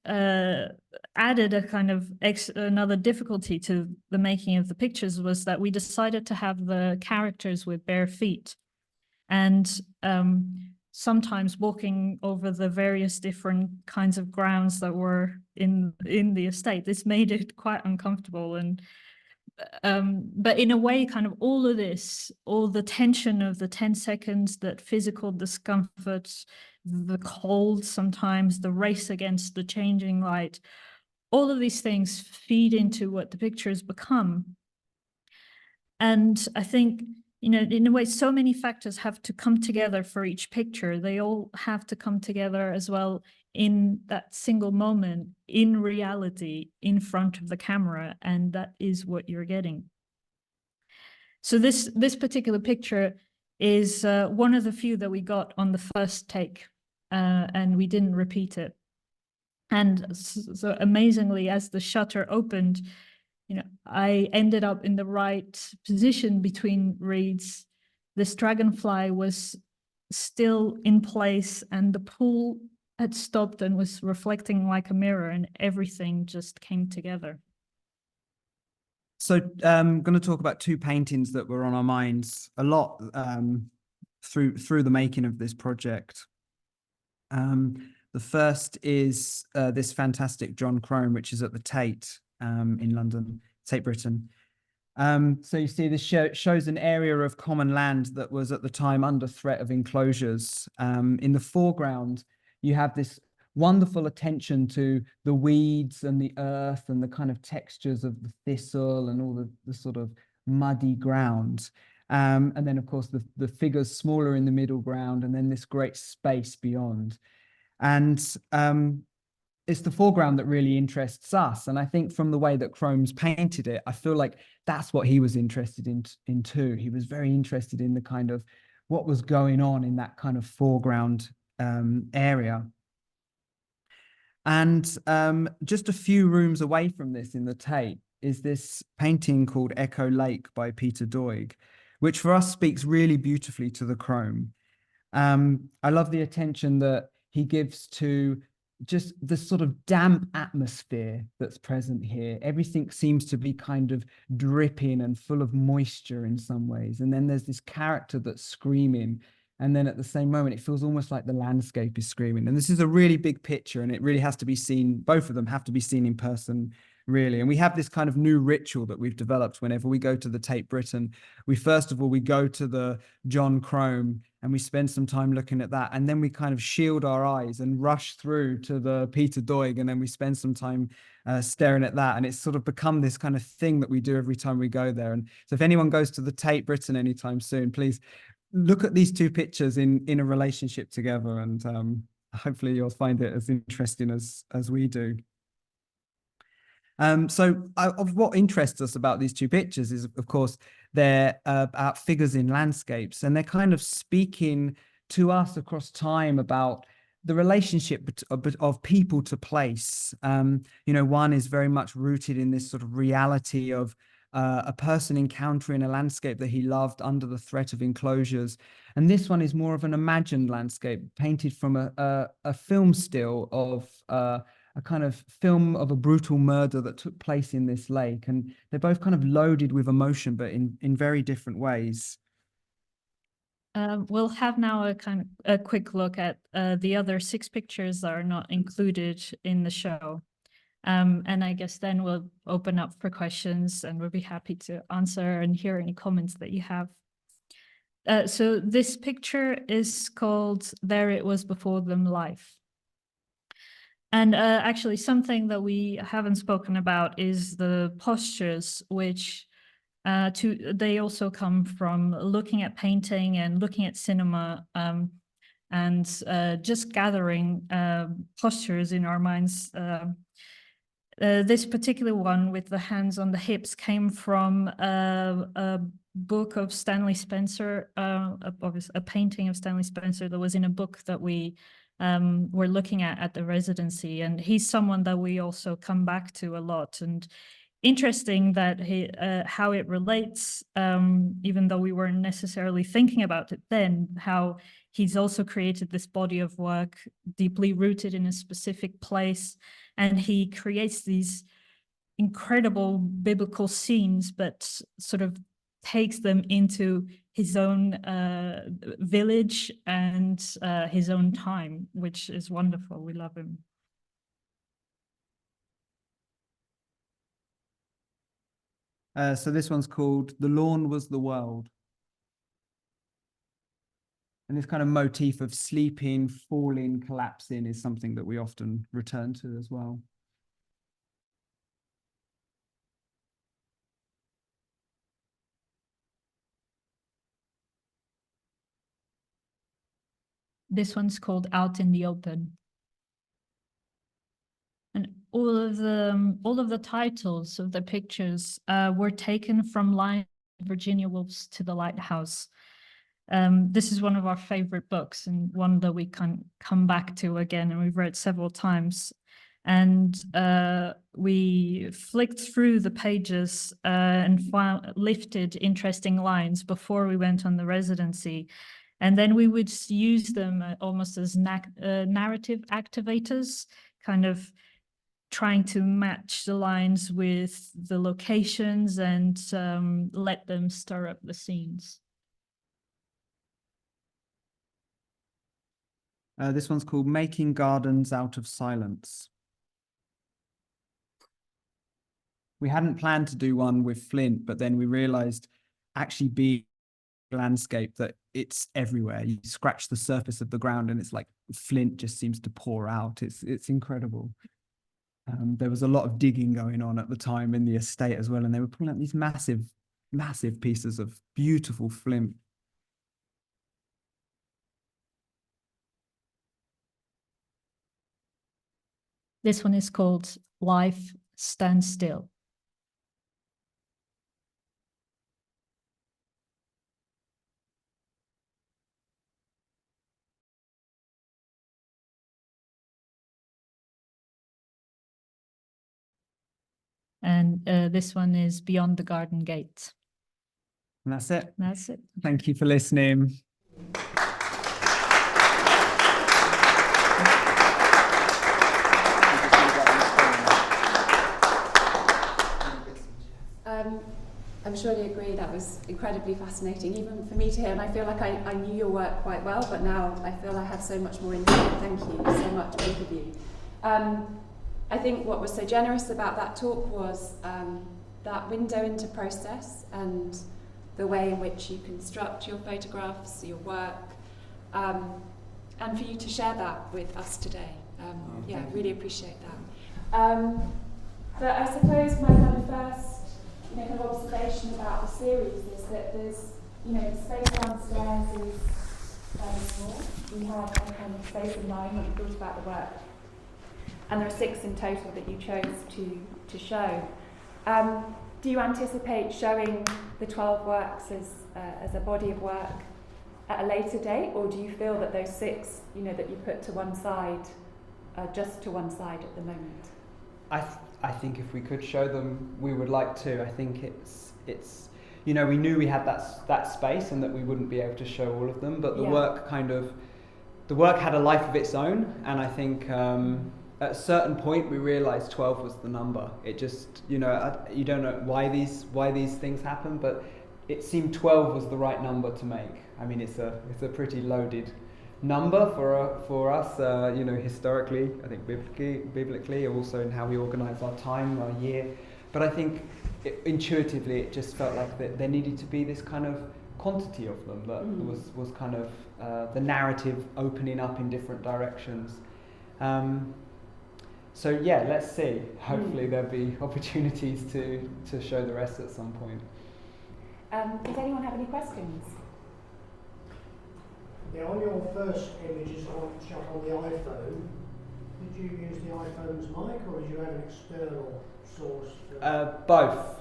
added a kind of another difficulty to the making of the pictures was that we decided to have the characters with bare feet. And sometimes walking over the various different kinds of grounds that were in the estate, this made it quite uncomfortable. And but in a way, kind of all of this, all the tension of the 10 seconds, that physical discomfort, the cold sometimes, the race against the changing light, all of these things feed into what the picture has become. And I think, you know, in a way, so many factors have to come together for each picture. They all have to come together as well in that single moment, in reality, in front of the camera, and that is what you're getting. So this particular picture is one of the few that we got on the first take, and we didn't repeat it. And so amazingly, as the shutter opened, you know, I ended up in the right position between reeds. This dragonfly was still in place, and the pool had stopped and was reflecting like a mirror, and everything just came together. So I'm going to talk about two paintings that were on our minds a lot through the making of this project. The first is this fantastic John Crome, which is at the Tate in London, Tate Britain. So you see this shows an area of common land that was at the time under threat of enclosures. In the foreground, you have this wonderful attention to the weeds and the earth and the kind of textures of the thistle and all the sort of muddy ground. And then, of course, the figures smaller in the middle ground, and then this great space beyond. And it's the foreground that really interests us. And I think from the way that Crome's painted it, I feel like that's what he was interested in too. He was very interested in the kind of what was going on in that kind of foreground area. And just a few rooms away from this in the Tate is this painting called Echo Lake by Peter Doig, which for us speaks really beautifully to the Crome. I love the attention that he gives to just the sort of damp atmosphere that's present here. Everything seems to be kind of dripping and full of moisture in some ways. And then there's this character that's screaming. And then at the same moment, it feels almost like the landscape is screaming. And this is a really big picture, and it really has to be seen. Both of them have to be seen in person, really. And we have this kind of new ritual that we've developed whenever we go to the Tate Britain. First of all, we go to the John Crome and we spend some time looking at that. And then we kind of shield our eyes and rush through to the Peter Doig. And then we spend some time staring at that. And it's sort of become this kind of thing that we do every time we go there. And so if anyone goes to the Tate Britain anytime soon, please look at these two pictures in a relationship together. And hopefully you'll find it as interesting as we do. Of what interests us about these two pictures is, of course, they're about figures in landscapes, and they're kind of speaking to us across time about the relationship of people to place. You know, one is very much rooted in this sort of reality of a person encountering a landscape that he loved under the threat of enclosures. And this one is more of an imagined landscape painted from a film still of a kind of film of a brutal murder that took place in this lake. And they're both kind of loaded with emotion, but in very different ways. We'll have now a quick look at the other 6 pictures that are not included in the show. And I guess then we'll open up for questions, and we'll be happy to answer and hear any comments that you have. So this picture is called There It Was Before Them Life. And actually something that we haven't spoken about is the postures, which they also come from looking at painting and looking at cinema, and just gathering postures in our minds. This particular one with the hands on the hips came from a book of Stanley Spencer, a painting of Stanley Spencer that was in a book that we were looking at the residency. And he's someone that we also come back to a lot. And interesting that how it relates, even though we weren't necessarily thinking about it then, how he's also created this body of work deeply rooted in a specific place, and he creates these incredible biblical scenes, but sort of takes them into his own village and his own time, which is wonderful. We love him. So this one's called The Lawn Was the World. And this kind of motif of sleeping, falling, collapsing is something that we often return to as well. This one's called Out in the Open. And all of the titles of the pictures were taken from Lion Virginia Woolf's To the Lighthouse. This is one of our favorite books, and one that we can come back to again, and we've read several times. And we flicked through the pages and lifted interesting lines before we went on the residency. And then we would use them almost as narrative activators, kind of trying to match the lines with the locations and let them stir up the scenes. This one's called Making Gardens Out of Silence. We hadn't planned to do one with Flint, but then we realized actually being landscape that it's everywhere. You scratch the surface of the ground and it's like flint just seems to pour out. It's incredible. There was a lot of digging going on at the time in the estate as well, and they were pulling out these massive pieces of beautiful flint. This one is called Life Stand Still. And this one is Beyond the Garden Gate. And that's it. That's it. Thank you for listening. I'm sure you agree that was incredibly fascinating, even for me to hear, and I feel like I knew your work quite well, but now I feel I have so much more insight. Thank you so much, both of you. I think what was so generous about that talk was that window into process and the way in which you construct your photographs, your work, and for you to share that with us today. Yeah, really appreciate that. But I suppose my kind of first kind of observation about the series is that there's, the space downstairs is very small. We had a kind of space in mind when we thought about the work. And there are 6 in total that you chose to show. Do you anticipate showing the 12 works as a body of work at a later date, or do you feel that those 6, that you put to one side, are just to one side at the moment? I think if we could show them, we would like to. I think it's we knew we had that space and that we wouldn't be able to show all of them, but the work had a life of its own, and I think at a certain point we realized 12 was the number. It just, you don't know why these things happen, but it seemed 12 was the right number to make. I mean, it's a pretty loaded number for us, historically, I think biblically, also in how we organise our time, our year. But I think intuitively it just felt like that there needed to be this kind of quantity of them that was kind of the narrative opening up in different directions. So yeah, let's see. Hopefully there'll be opportunities to show the rest at some point. Does anyone have any questions? Yeah, on your first images shot on the iPhone, did you use the iPhone's mic, or did you have an external source? Both.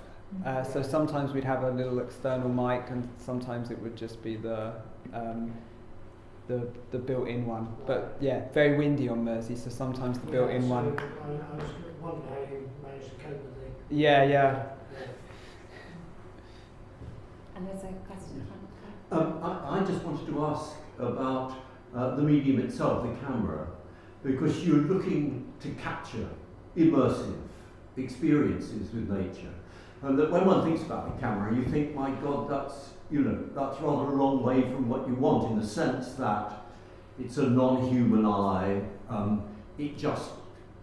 So sometimes we'd have a little external mic, and sometimes it would just be the built-in one. But yeah, very windy on Mersey, so sometimes the built-in one. I was wondering how you managed to cope with Yeah. And there's a question in front of her. I just wanted to ask about the medium itself, the camera, because you're looking to capture immersive experiences with nature. And that when one thinks about the camera, you think, my God, that's rather a long way from what you want, in the sense that it's a non-human eye, it just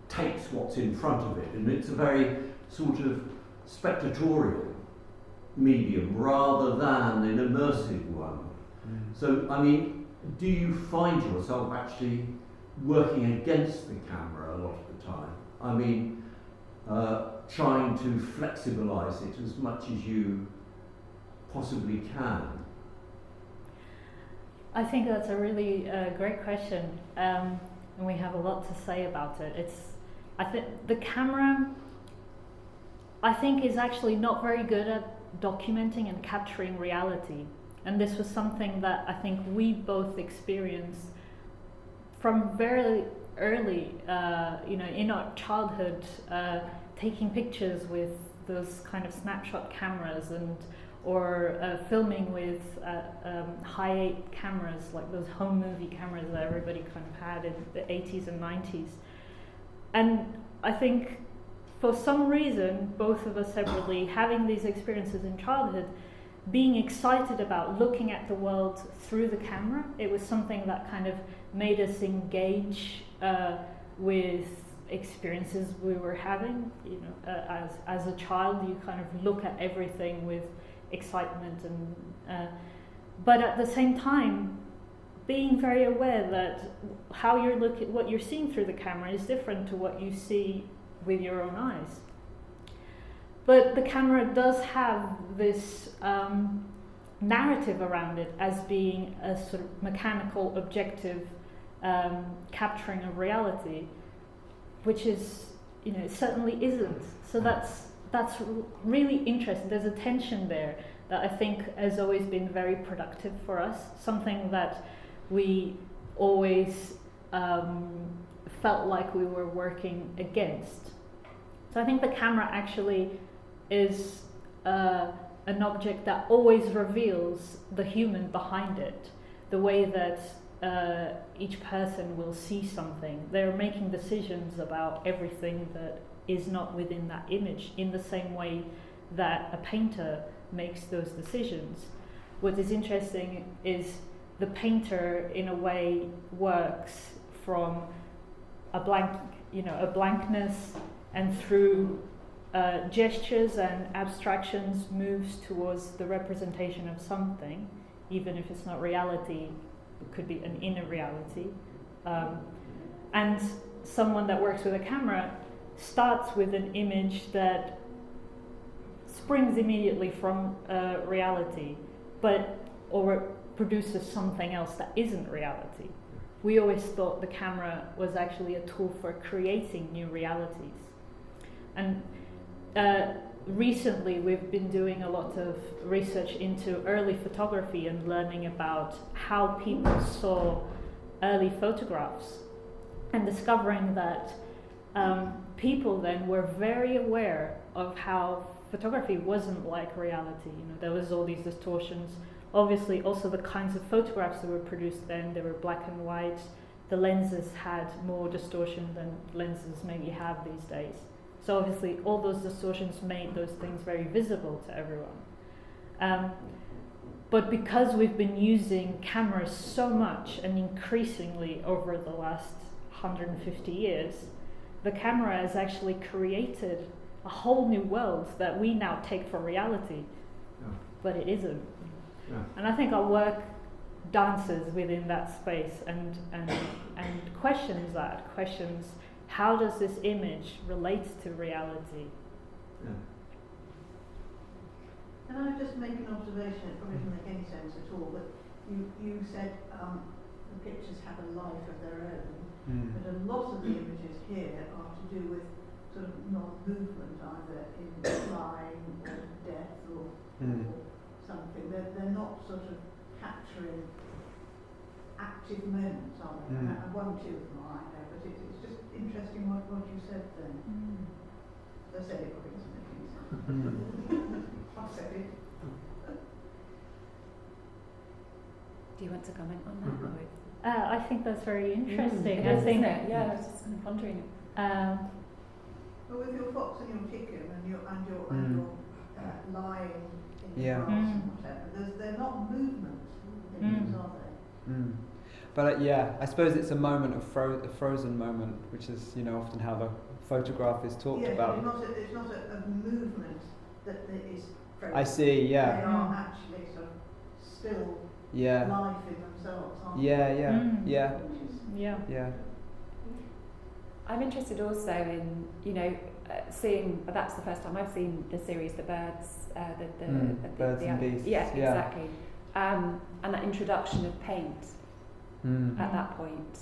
takes what's in front of it, and it's a very sort of spectatorial medium rather than an immersive one. So, I mean, do you find yourself actually working against the camera a lot of the time? I mean, trying to flexibilize it as much as you possibly can? I think that's a really great question, and we have a lot to say about it. I think the camera, is actually not very good at documenting and capturing reality, and this was something that I think we both experienced from very early, in our childhood, taking pictures with those kind of snapshot cameras or filming with high-8 cameras, like those home movie cameras that everybody kind of had in the 80s and 90s. And I think for some reason, both of us separately, having these experiences in childhood, being excited about looking at the world through the camera, it was something that kind of made us engage with experiences we were having. As a child, you kind of look at everything with excitement, and but at the same time, being very aware that how you're what you're seeing through the camera is different to what you see with your own eyes. But the camera does have this narrative around it as being a sort of mechanical, objective capturing of reality, which is, it certainly isn't. So that's really interesting. There's a tension there that I think has always been very productive for us, something that we always felt like we were working against. So I think the camera actually is an object that always reveals the human behind it, the way that each person will see something. They're making decisions about everything that is not within that image, in the same way that a painter makes those decisions. What is interesting is the painter, in a way, works from a blankness, and through gestures and abstractions moves towards the representation of something, even if it's not reality. It could be an inner reality. And someone that works with a camera starts with an image that springs immediately from reality, or produces something else that isn't reality. We always thought the camera was actually a tool for creating new realities. And recently we've been doing a lot of research into early photography and learning about how people saw early photographs, and discovering that people then were very aware of how photography wasn't like reality. There was all these distortions. Obviously, also the kinds of photographs that were produced then, they were black and white. The lenses had more distortion than lenses maybe have these days. So obviously, all those distortions made those things very visible to everyone. But because we've been using cameras so much and increasingly over the last 150 years, the camera has actually created a whole new world that we now take for reality, but it isn't. Yeah. And I think our work dances within that space and questions how does this image relate to reality? Yeah. Can I just make an observation? It probably doesn't make any sense at all, but you said the pictures have a life of their own, but a lot of the images here are to do with sort of non-movement, either in flying or death or something. They're not sort of capturing active moments, are they? And one or two of them are, I know, but it's just interesting what you said then. I said it probably doesn't make any sense. I said it. Do you want to comment on that? Or? I think that's very interesting. It I is, think. isn't it? Yeah, I was just kind of pondering it. Well, with your fox and your chicken and your lying in the Yeah. grass and whatever, they're not movement things, are they? But yeah, I suppose it's a moment of a frozen moment, which is, you know, often how the photograph is talked about. It's not a movement that is frozen. I see, yeah. They are actually sort of still Yeah. life in themselves, aren't Yeah, they? yeah. Which is Yeah. I'm interested also in, you know, seeing. That's the first time I've seen the series, The Birds, Birds and Beasts. Yeah, exactly. And that introduction of paint at that point.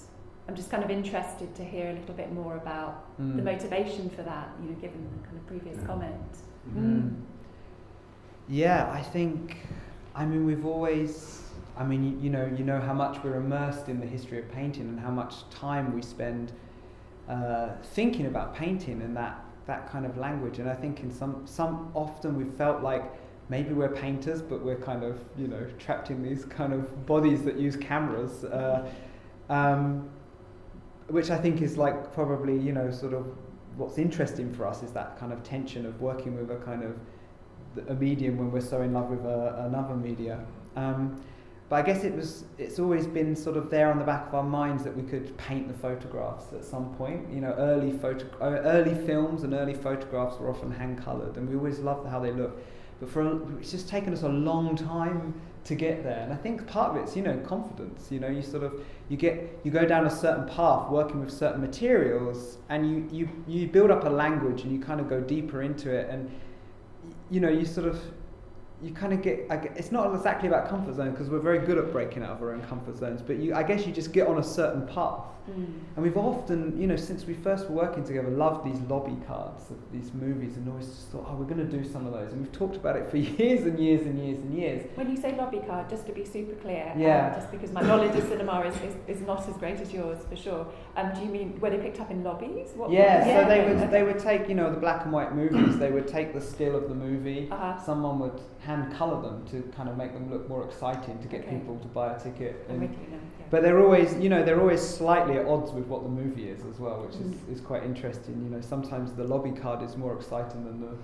I'm just kind of interested to hear a little bit more about the motivation for that, you know, given the kind of previous comment. Yeah, I mean, we've always, I mean, you know how much we're immersed in the history of painting and how much time we spend thinking about painting and that kind of language. And I think in some often we've felt like maybe we're painters, but we're kind of, you know, trapped in these kind of bodies that use cameras, which I think is like probably, you know, sort of what's interesting for us is that kind of tension of working with a kind of a medium when we're so in love with another media. But I guess it's always been sort of there on the back of our minds that we could paint the photographs at some point. You know, early films and early photographs were often hand-coloured, and we always loved how they looked. But it's just taken us a long time to get there. And I think part of it's, you know, confidence. You know, you go down a certain path working with certain materials, and you build up a language and you kind of go deeper into it, and you know, you kind of get, it's not exactly about comfort zone because we're very good at breaking out of our own comfort zones, but I guess you just get on a certain path. And we've often, you know, since we first were working together, loved these lobby cards of these movies and always just thought, we're going to do some of those. And we've talked about it for years and years and years and years. When you say lobby card, just to be super clear, Yeah. just because my knowledge of cinema is not as great as yours, for sure. Do you mean were they picked up in lobbies? So they would take, you know, the black and white movies, they would take the still of the movie, someone would hand colour them to kind of make them look more exciting to get people to buy a ticket. I'm with you now. Yeah. But they're always slightly at odds with what the movie is as well, which is quite interesting. You know, sometimes the lobby card is more exciting than the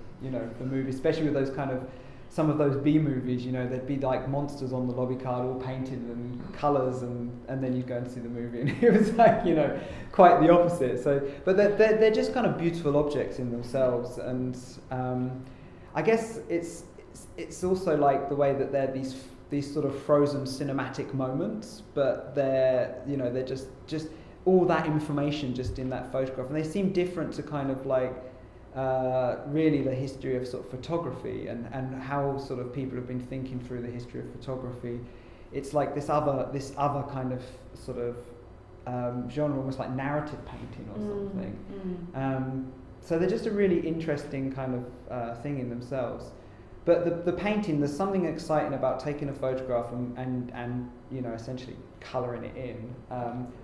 movie, especially with those kind of some of those B movies. You know, there'd be like monsters on the lobby card, all painted in colours, and then you'd go and see the movie, and it was like, you know, quite the opposite. So, but they're just kind of beautiful objects in themselves, and I guess it's also like the way that they're these sort of frozen cinematic moments, but they're just all that information just in that photograph, and they seem different to kind of like really the history of sort of photography and how sort of people have been thinking through the history of photography. It's like this other kind of sort of genre, almost like narrative painting or something. So they're just a really interesting kind of thing in themselves. But the painting, there's something exciting about taking a photograph and you know, essentially colouring it in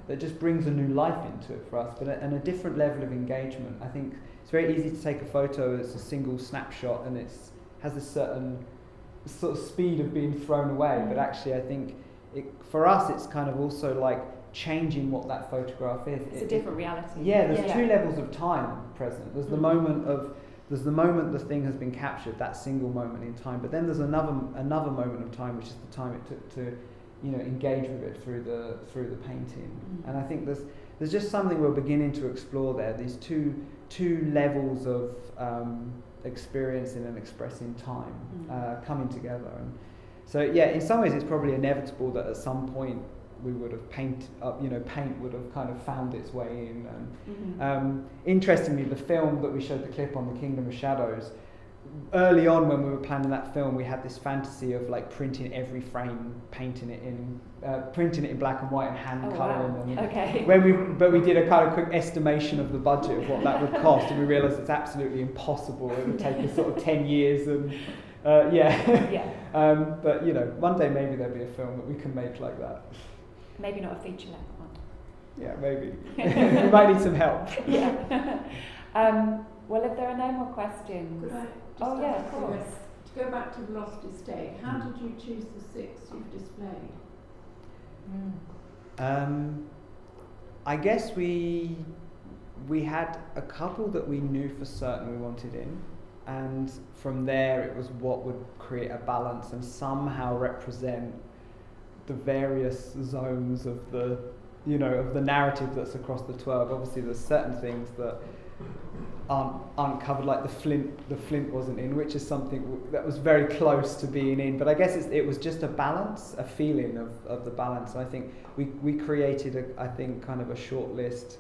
that just brings a new life into it for us, and a different level of engagement. I think it's very easy to take a photo that's a single snapshot and has a certain sort of speed of being thrown away, but actually I think for us it's kind of also like changing what that photograph is. It's a different reality. Yeah, there's two levels of time present. There's the moment the thing has been captured, that single moment in time, but then there's another moment of time, which is the time it took to, you know, engage with it through the painting. And I think there's just something we're beginning to explore there. These two levels of experiencing and expressing time coming together. And so yeah, in some ways it's probably inevitable that at some point we would have paint would have kind of found its way in. And interestingly, the film that we showed the clip on, The Kingdom of Shadows, early on when we were planning that film, we had this fantasy of like printing every frame, painting it in black and white and hand colouring them. Okay. But we did a kind of quick estimation of the budget of what that would cost, and we realised it's absolutely impossible. It would take us sort of 10 years and but you know, one day maybe there'll be a film that we can make like that. Maybe not a feature-length one. Yeah, maybe. We might need some help. Yeah. Well, if there are no more questions... Could I just Oh, yeah, ask of you, course. to go back to the lost estate, how did you choose the 6 you've displayed? I guess we had a couple that we knew for certain we wanted in, and from there it was what would create a balance and somehow represent the various zones of the, you know, of the narrative that's across the 12. Obviously there's certain things that aren't covered, like the flint wasn't in, which is something that was very close to being in, but I guess it was just a balance, a feeling of the balance. And I think we created I think kind of a short list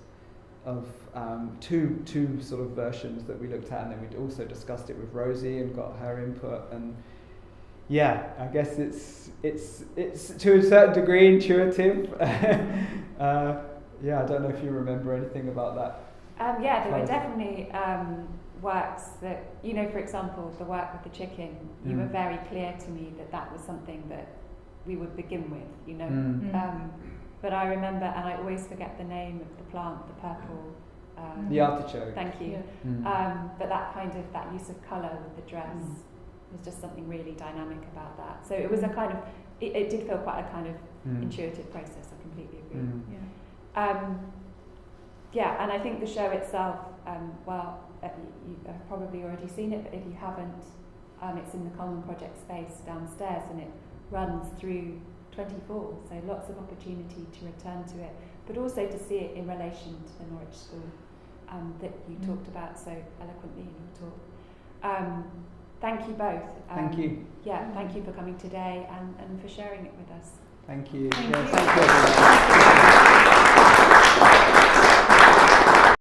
of two sort of versions that we looked at, and then we also discussed it with Rosie and got her input. And yeah, I guess it's to a certain degree intuitive. Yeah, I don't know if you remember anything about that. Yeah, there were definitely works that, you know, for example, the work with the chicken, you were very clear to me that was something that we would begin with, you know. But I remember, and I always forget the name of the plant, the purple... the artichoke. Thank you. Yeah. But that use of colour with the dress was just something really dynamic about that. So it was a kind of, it did feel quite a kind of intuitive process, I completely agree. Yeah, and I think the show itself, you have probably already seen it, but if you haven't, it's in the Common Project space downstairs, and it runs through 24, so lots of opportunity to return to it, but also to see it in relation to the Norwich School that you talked about so eloquently in your talk. Thank you both. Thank you. Yeah, thank you for coming today and for sharing it with us. Thank you. Thank Yeah, you. thank you everyone.